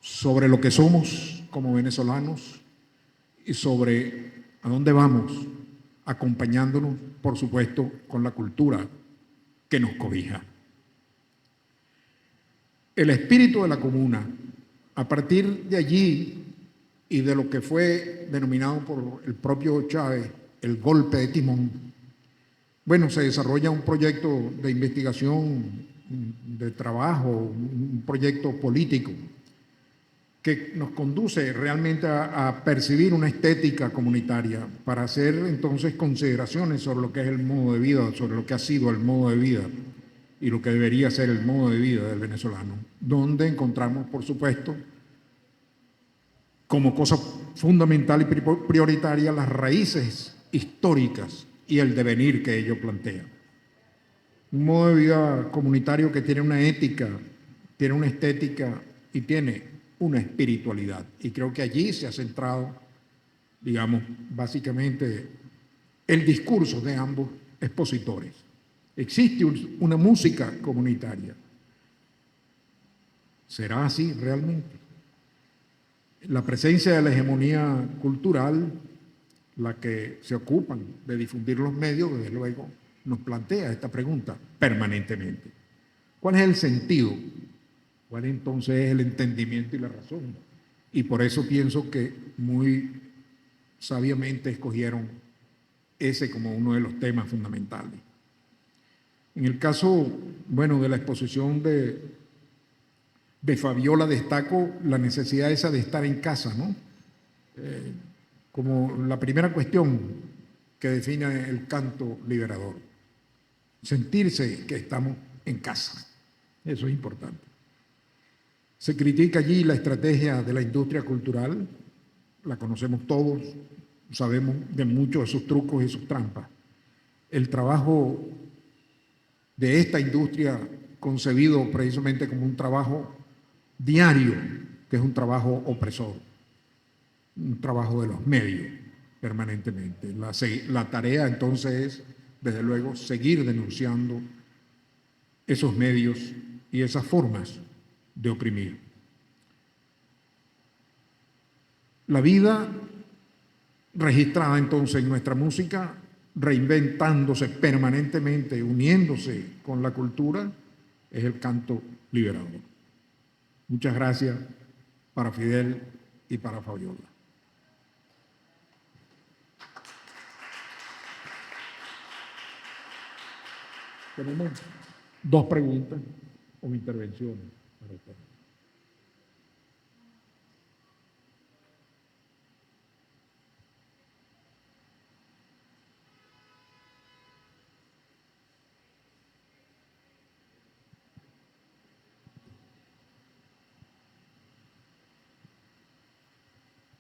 sobre lo que somos como venezolanos y sobre a dónde vamos, acompañándonos, por supuesto, con la cultura que nos cobija. El espíritu de la comuna, a partir de allí y de lo que fue denominado por el propio Chávez el golpe de timón, bueno, se desarrolla un proyecto de investigación, de trabajo, un proyecto político que nos conduce realmente a percibir una estética comunitaria para hacer entonces consideraciones sobre lo que es el modo de vida, sobre lo que ha sido el modo de vida y lo que debería ser el modo de vida del venezolano, donde encontramos, por supuesto, como cosa fundamental y prioritaria las raíces históricas y el devenir que ello plantea. Un modo de vida comunitario que tiene una ética, tiene una estética y tiene una espiritualidad. Y creo que allí se ha centrado, digamos, básicamente el discurso de ambos expositores. Existe una música comunitaria. ¿Será así realmente? La presencia de la hegemonía cultural, la que se ocupan de difundir los medios, desde luego, nos plantea esta pregunta permanentemente. ¿Cuál es el sentido? ¿Cuál entonces es el entendimiento y la razón? Y por eso pienso que muy sabiamente escogieron ese como uno de los temas fundamentales. En el caso, bueno, de la exposición de Fabiola, destaco la necesidad esa de estar en casa, ¿no? Como la primera cuestión que define el canto liberador. Sentirse que estamos en casa. Eso es importante. Se critica allí la estrategia de la industria cultural, la conocemos todos, sabemos de muchos de sus trucos y sus trampas. El trabajo de esta industria concebido precisamente como un trabajo diario, que es un trabajo opresor. un trabajo de los medios permanentemente. La tarea entonces es, desde luego, seguir denunciando esos medios y esas formas de oprimir. La vida registrada entonces en nuestra música, reinventándose permanentemente, uniéndose con la cultura, es el canto liberador. Muchas gracias para Fidel y para Fabiola. Tenemos dos preguntas o intervenciones para usted.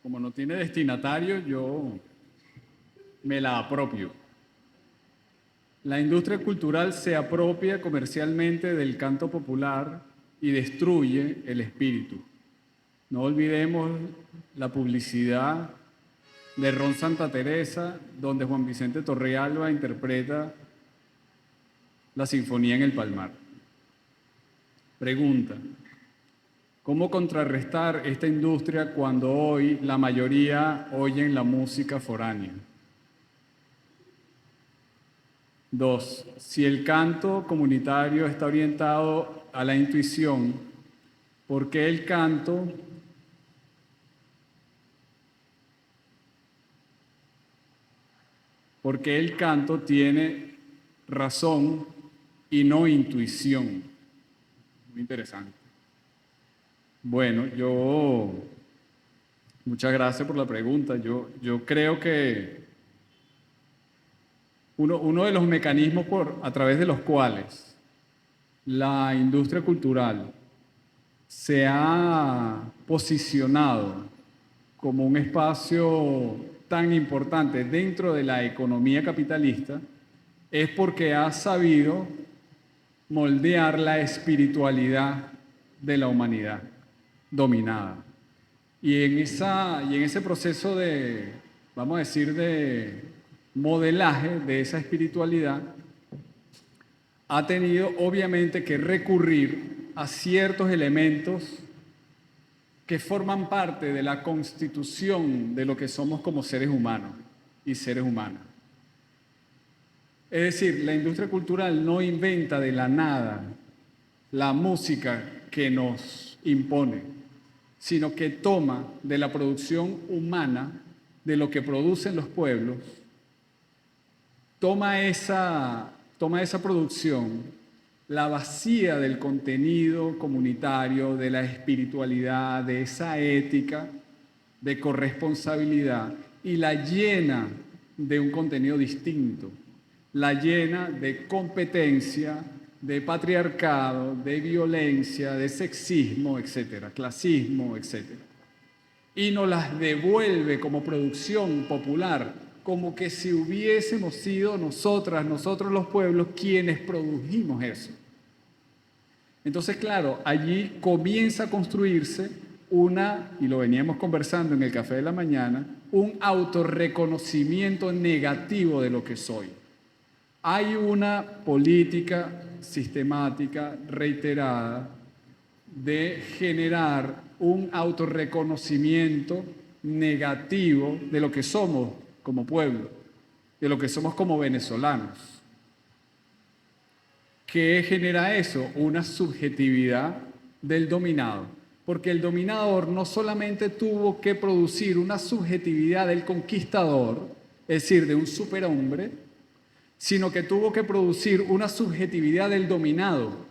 Como no tiene destinatario, yo me la apropio. La industria cultural se apropia comercialmente del canto popular y destruye el espíritu. No olvidemos la publicidad de Ron Santa Teresa, donde Juan Vicente Torrealba interpreta la Sinfonía en el Palmar. Pregunta: ¿cómo contrarrestar esta industria cuando hoy la mayoría oyen la música foránea? 2. Si el canto comunitario está orientado a la intuición, ¿por qué el canto tiene razón y no intuición? Muy interesante. Bueno, muchas gracias por la pregunta. Yo creo que uno de los mecanismos a través de los cuales la industria cultural se ha posicionado como un espacio tan importante dentro de la economía capitalista es porque ha sabido moldear la espiritualidad de la humanidad dominada. Y en ese proceso de, vamos a decir, de modelaje de esa espiritualidad, ha tenido obviamente que recurrir a ciertos elementos que forman parte de la constitución de lo que somos como seres humanos y seres humanas. Es decir, la industria cultural no inventa de la nada la música que nos impone, sino que toma de la producción humana, de lo que producen los pueblos, toma esa producción, la vacía del contenido comunitario, de la espiritualidad, de esa ética, de corresponsabilidad, y la llena de un contenido distinto, la llena de competencia, de patriarcado, de violencia, de sexismo, etcétera, clasismo, etcétera. Y nos las devuelve como producción popular, como que si hubiésemos sido nosotros los pueblos, quienes produjimos eso. Entonces, claro, allí comienza a construirse y lo veníamos conversando en el café de la mañana, un autorreconocimiento negativo de lo que soy. Hay una política sistemática, reiterada, de generar un autorreconocimiento negativo de lo que somos como pueblo, de lo que somos como venezolanos. ¿Qué genera eso? Una subjetividad del dominado, porque el dominador no solamente tuvo que producir una subjetividad del conquistador, es decir, de un superhombre, sino que tuvo que producir una subjetividad del dominado,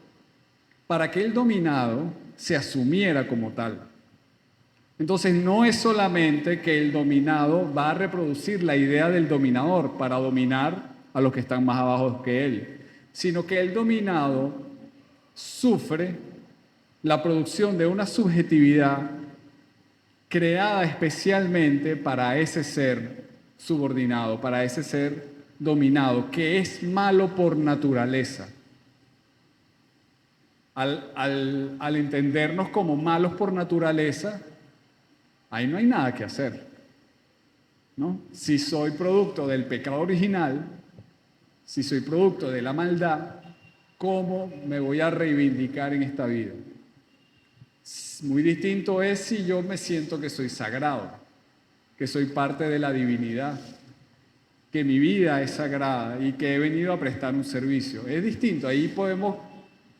para que el dominado se asumiera como tal. Entonces, no es solamente que el dominado va a reproducir la idea del dominador para dominar a los que están más abajo que él, sino que el dominado sufre la producción de una subjetividad creada especialmente para ese ser subordinado, para ese ser dominado, que es malo por naturaleza. Al entendernos como malos por naturaleza, ahí no hay nada que hacer. ¿no? Si soy producto del pecado original, si soy producto de la maldad, ¿cómo me voy a reivindicar en esta vida? Muy distinto es si yo me siento que soy sagrado, que soy parte de la divinidad, que mi vida es sagrada y que he venido a prestar un servicio. Es distinto, ahí podemos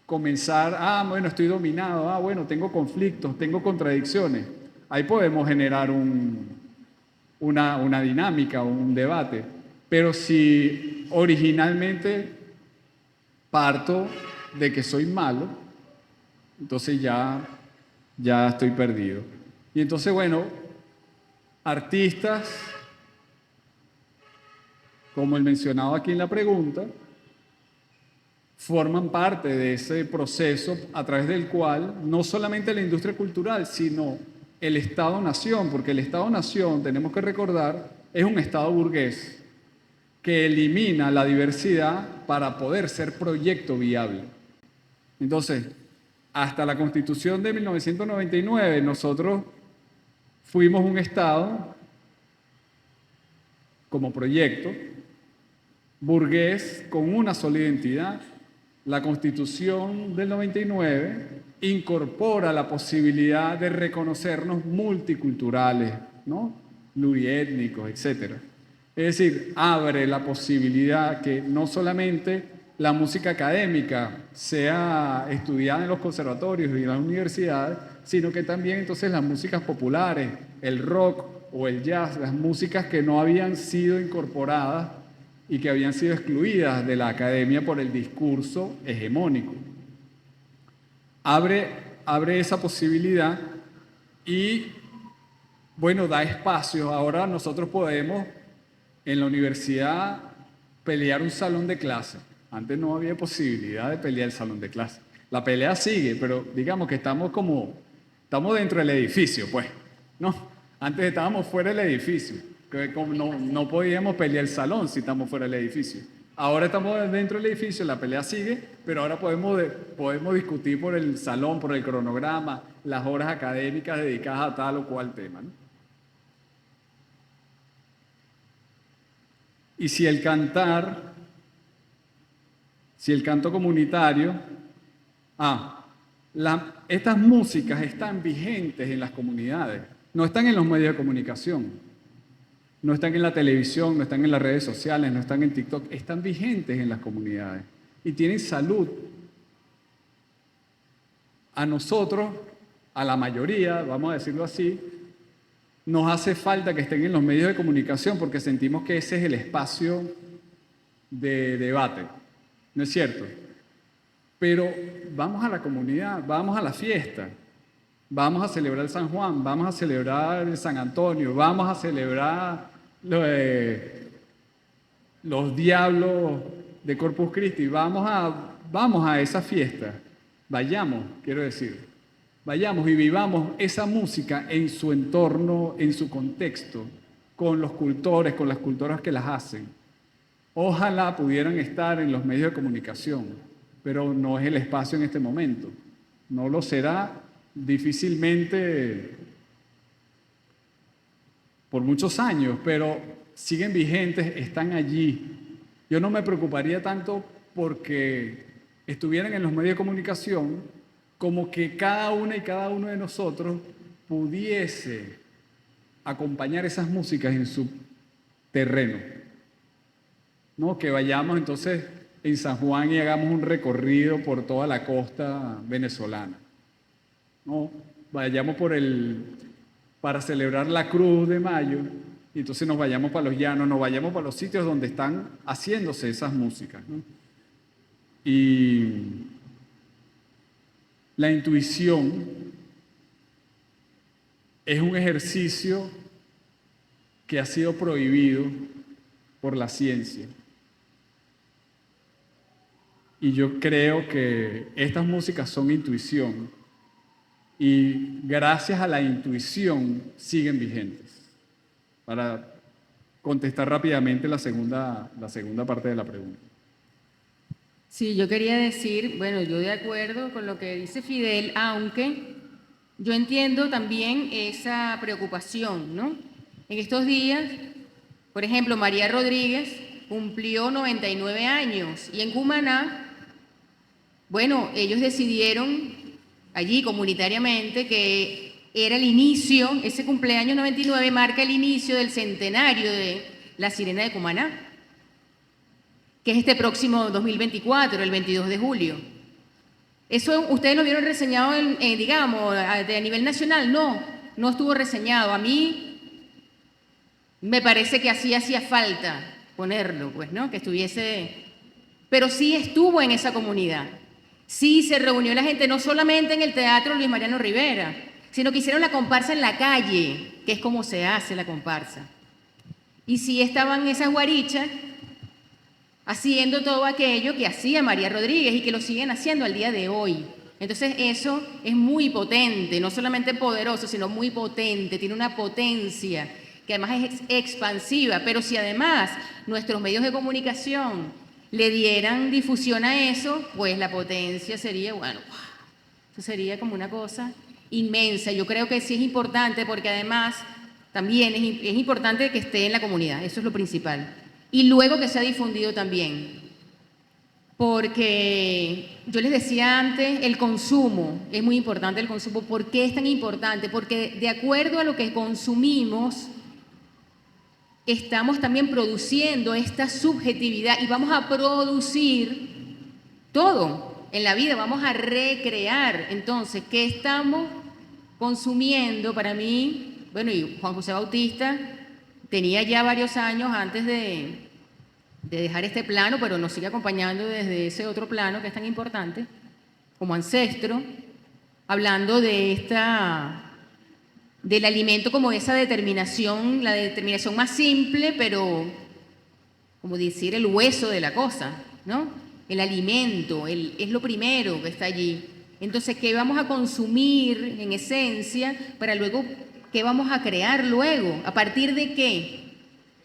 comenzar, bueno, estoy dominado, bueno, tengo conflictos, tengo contradicciones. Ahí podemos generar una dinámica, un debate. Pero si originalmente parto de que soy malo, entonces ya estoy perdido. Y entonces, bueno, artistas, como el mencionado aquí en la pregunta, forman parte de ese proceso a través del cual no solamente la industria cultural, sino el Estado-nación, porque el Estado-nación, tenemos que recordar, es un Estado burgués que elimina la diversidad para poder ser proyecto viable. Entonces, hasta la Constitución de 1999, nosotros fuimos un Estado como proyecto burgués con una sola identidad. La Constitución del 99 incorpora la posibilidad de reconocernos multiculturales, ¿no? Pluriétnicos, etc. Es decir, abre la posibilidad que no solamente la música académica sea estudiada en los conservatorios y en las universidades, sino que también entonces las músicas populares, el rock o el jazz, las músicas que no habían sido incorporadas y que habían sido excluidas de la academia por el discurso hegemónico. Abre esa posibilidad y, bueno, da espacio. Ahora nosotros podemos en la universidad pelear un salón de clase. Antes no había posibilidad de pelear el salón de clase. La pelea sigue, pero digamos que estamos dentro del edificio, pues, ¿no? Antes estábamos fuera del edificio. No podíamos pelear el salón si estamos fuera del edificio. Ahora estamos dentro del edificio, la pelea sigue, pero ahora podemos discutir por el salón, por el cronograma, las horas académicas dedicadas a tal o cual tema, ¿no? Y si el canto comunitario, estas músicas están vigentes en las comunidades, no están en los medios de comunicación. No están en la televisión, no están en las redes sociales, no están en TikTok, están vigentes en las comunidades y tienen salud. A nosotros, a la mayoría, vamos a decirlo así, nos hace falta que estén en los medios de comunicación porque sentimos que ese es el espacio de debate, ¿no es cierto? Pero vamos a la comunidad, vamos a la fiesta, vamos a celebrar el San Juan, vamos a celebrar el San Antonio, vamos a celebrar los diablos de Corpus Christi, vamos a esa fiesta, vayamos, quiero decir, vayamos y vivamos esa música en su entorno, en su contexto, con los cultores, con las cultoras que las hacen. Ojalá pudieran estar en los medios de comunicación, pero no es el espacio en este momento, no lo será difícilmente por muchos años, pero siguen vigentes, están allí. Yo no me preocuparía tanto porque estuvieran en los medios de comunicación como que cada una y cada uno de nosotros pudiese acompañar esas músicas en su terreno, ¿no? Que vayamos entonces en San Juan y hagamos un recorrido por toda la costa venezolana, ¿no? Vayamos para celebrar la Cruz de Mayo, y entonces nos vayamos para los llanos, nos vayamos para los sitios donde están haciéndose esas músicas, ¿no? Y la intuición es un ejercicio que ha sido prohibido por la ciencia. Y yo creo que estas músicas son intuición y gracias a la intuición siguen vigentes. Para contestar rápidamente la segunda parte de la pregunta. Sí, yo quería decir, bueno, yo de acuerdo con lo que dice Fidel, aunque yo entiendo también esa preocupación, ¿no? En estos días Por ejemplo, María Rodríguez cumplió 99 años y en Cumaná, bueno, ellos decidieron allí comunitariamente que era el inicio, ese cumpleaños 99 marca el inicio del centenario de la Sirena de Cumaná, que es este próximo 2024, el 22 de julio. ¿Eso ustedes lo vieron reseñado, digamos, a nivel nacional? No, no estuvo reseñado. A mí me parece que así hacía falta ponerlo, pues, ¿no? Que estuviese... Pero sí estuvo en esa comunidad. Sí se reunió la gente, no solamente en el Teatro Luis Mariano Rivera, sino que hicieron la comparsa en la calle, que es como se hace la comparsa. Y sí estaban esas guarichas haciendo todo aquello que hacía María Rodríguez y que lo siguen haciendo al día de hoy. Entonces eso es muy potente, no solamente poderoso, sino muy potente, tiene una potencia que además es expansiva, pero si además nuestros medios de comunicación le dieran difusión a eso, pues la potencia sería, bueno, eso sería como una cosa inmensa. Yo creo que sí es importante porque además también es importante que esté en la comunidad, eso es lo principal. Y luego que sea difundido también. Porque yo les decía antes, el consumo, es muy importante el consumo. ¿Por qué es tan importante? Porque de acuerdo a lo que consumimos, estamos también produciendo esta subjetividad y vamos a producir todo en la vida, vamos a recrear. Entonces, ¿qué estamos consumiendo? Para mí, bueno, y Juan José Bautista tenía ya varios años antes de dejar este plano, pero nos sigue acompañando desde ese otro plano que es tan importante, como ancestro, hablando de del alimento como esa determinación, la determinación más simple, pero como decir el hueso de la cosa, ¿no? El alimento, es lo primero que está allí. Entonces, ¿qué vamos a consumir en esencia para luego, qué vamos a crear luego? ¿A partir de qué?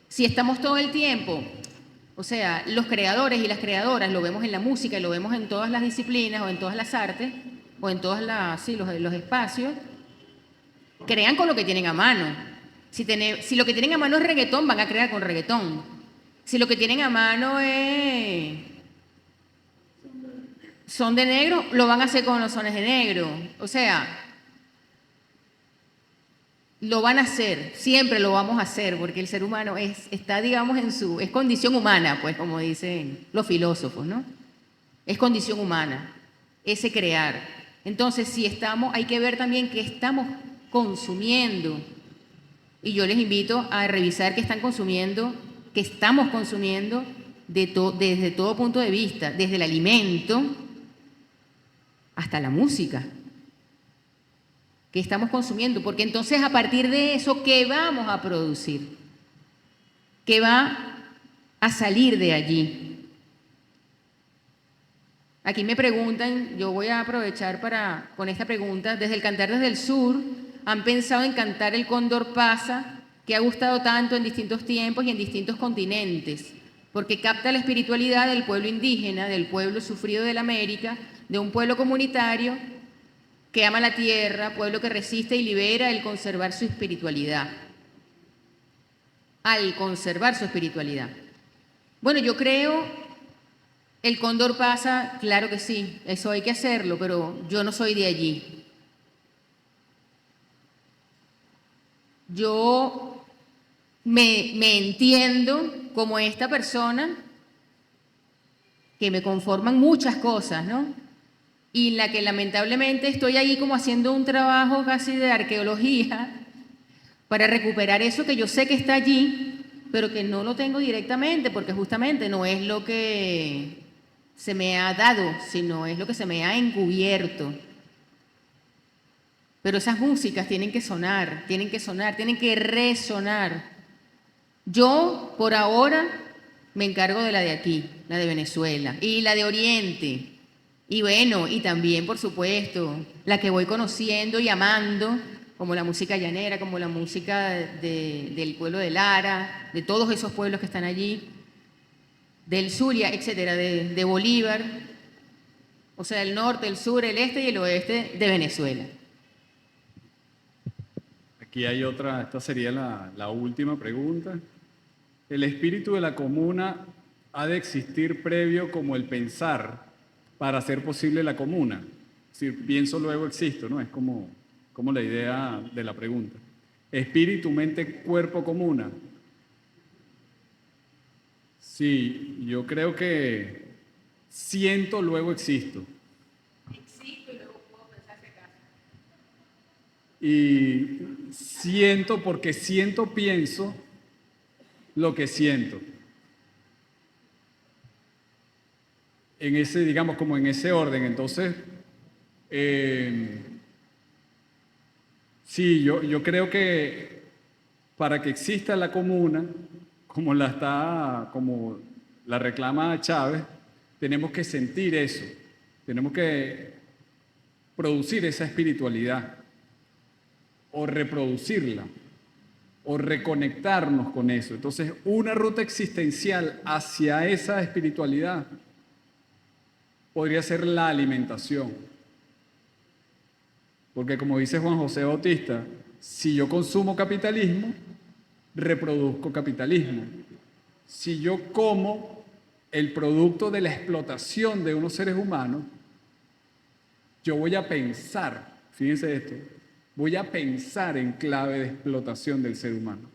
Si estamos todo el tiempo, o sea, los creadores y las creadoras, lo vemos en la música y lo vemos en todas las disciplinas o en todas las artes o en todos los espacios, crean con lo que tienen a mano. Si lo que tienen a mano es reggaetón, van a crear con reggaetón. Si lo que tienen a mano es son de negro, lo van a hacer con los sones de negro. O sea, lo van a hacer, siempre lo vamos a hacer, porque el ser humano está, digamos, es condición humana, pues, como dicen los filósofos, ¿no? Es condición humana, ese crear. Entonces, si estamos, hay que ver también qué estamos consumiendo. Y yo les invito a revisar qué están consumiendo, qué estamos consumiendo desde todo punto de vista, desde el alimento hasta la música. ¿Qué estamos consumiendo? Porque entonces a partir de eso, ¿qué vamos a producir? ¿Qué va a salir de allí? Aquí me preguntan, yo voy a aprovechar con esta pregunta, desde el Cantar desde el Sur, ¿han pensado en cantar El Cóndor Pasa, que ha gustado tanto en distintos tiempos y en distintos continentes? Porque capta la espiritualidad del pueblo indígena, del pueblo sufrido de la América, de un pueblo comunitario que ama la tierra, pueblo que resiste y libera el conservar su espiritualidad. Al conservar su espiritualidad. Bueno, yo creo, El Cóndor Pasa, claro que sí, eso hay que hacerlo, pero yo no soy de allí. Yo me entiendo como esta persona que me conforman muchas cosas, ¿no? Y en la que lamentablemente estoy ahí como haciendo un trabajo casi de arqueología para recuperar eso que yo sé que está allí, pero que no lo tengo directamente, porque justamente no es lo que se me ha dado, sino es lo que se me ha encubierto. Pero esas músicas tienen que sonar, tienen que resonar. Yo, por ahora, me encargo de la de aquí, la de Venezuela, y la de Oriente. Y bueno, y también, por supuesto, la que voy conociendo y amando, como la música llanera, como la música del pueblo de Lara, de todos esos pueblos que están allí, del Zulia, etcétera, de Bolívar, o sea, el norte, el sur, el este y el oeste de Venezuela. Aquí hay otra, esta sería la última pregunta. El espíritu de la comuna ha de existir previo como el pensar para hacer posible la comuna. Es decir, pienso, luego existo, ¿no? Es como la idea de la pregunta. Espíritu, mente, cuerpo, comuna. Sí, yo creo que siento, luego existo. Existo y luego puedo pensar si acaso. Y siento porque siento, pienso lo que siento. En ese, digamos, como en ese orden. Entonces, sí, yo creo que para que exista la comuna, como la reclama Chávez, tenemos que sentir eso, tenemos que producir esa espiritualidad, o reproducirla, o reconectarnos con eso. Entonces, una ruta existencial hacia esa espiritualidad podría ser la alimentación. Porque como dice Juan José Bautista, si yo consumo capitalismo, reproduzco capitalismo. Si yo como el producto de la explotación de unos seres humanos, yo voy a pensar, fíjense esto, voy a pensar en clave de explotación del ser humano.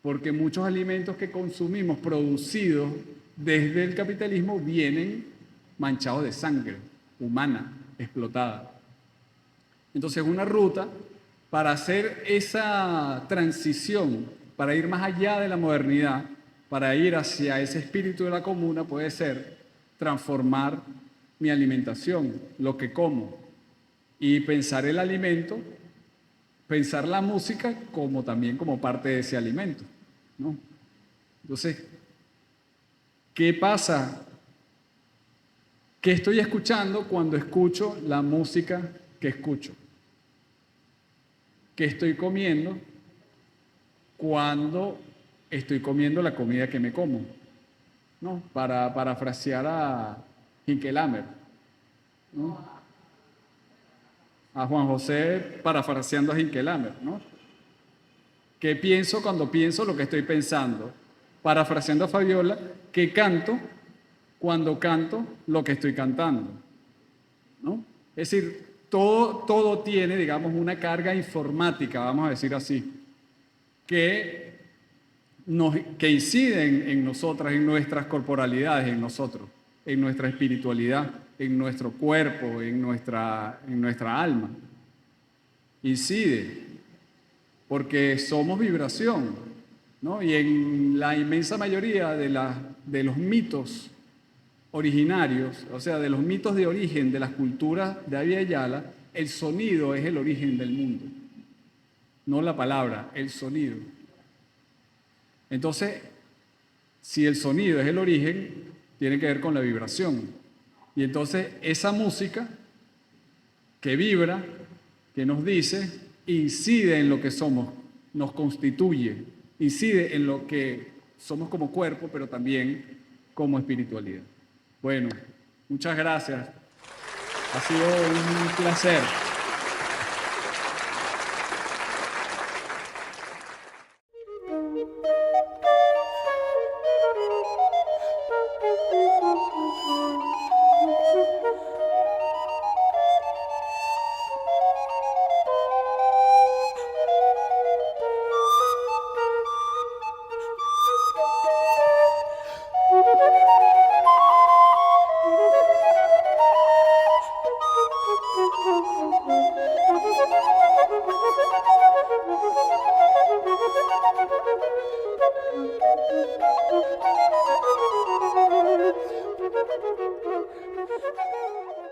Porque muchos alimentos que consumimos producidos desde el capitalismo vienen manchados de sangre humana explotada. Entonces, una ruta para hacer esa transición, para ir más allá de la modernidad, para ir hacia ese espíritu de la comuna, puede ser transformar mi alimentación, lo que como, y pensar el alimento, pensar la música como también como parte de ese alimento, ¿no? Entonces, ¿qué pasa? ¿Qué estoy escuchando cuando escucho la música que escucho? ¿Qué estoy comiendo cuando estoy comiendo la comida que me como? ¿No? Para parafrasear a Hinkelhammer, ¿no? A Juan José parafraseando a Hinkelhammer, ¿no? ¿Qué pienso cuando pienso lo que estoy pensando? Parafraseando a Fabiola, ¿qué canto cuando canto lo que estoy cantando? ¿No? Es decir, todo tiene, digamos, una carga informática, vamos a decir así, que incide en nosotras, en nuestras corporalidades, en nosotros, en nuestra espiritualidad, en nuestro cuerpo, en nuestra alma. Incide, porque somos vibración, ¿no? Y en la inmensa mayoría de los mitos originarios, o sea, de los mitos de origen de las culturas de Abya Yala, el sonido es el origen del mundo, no la palabra, el sonido. Entonces, si el sonido es el origen, tiene que ver con la vibración. Y entonces esa música que vibra, que nos dice, incide en lo que somos, nos constituye, incide en lo que somos como cuerpo, pero también como espiritualidad. Bueno, muchas gracias. Ha sido un placer. Thank you.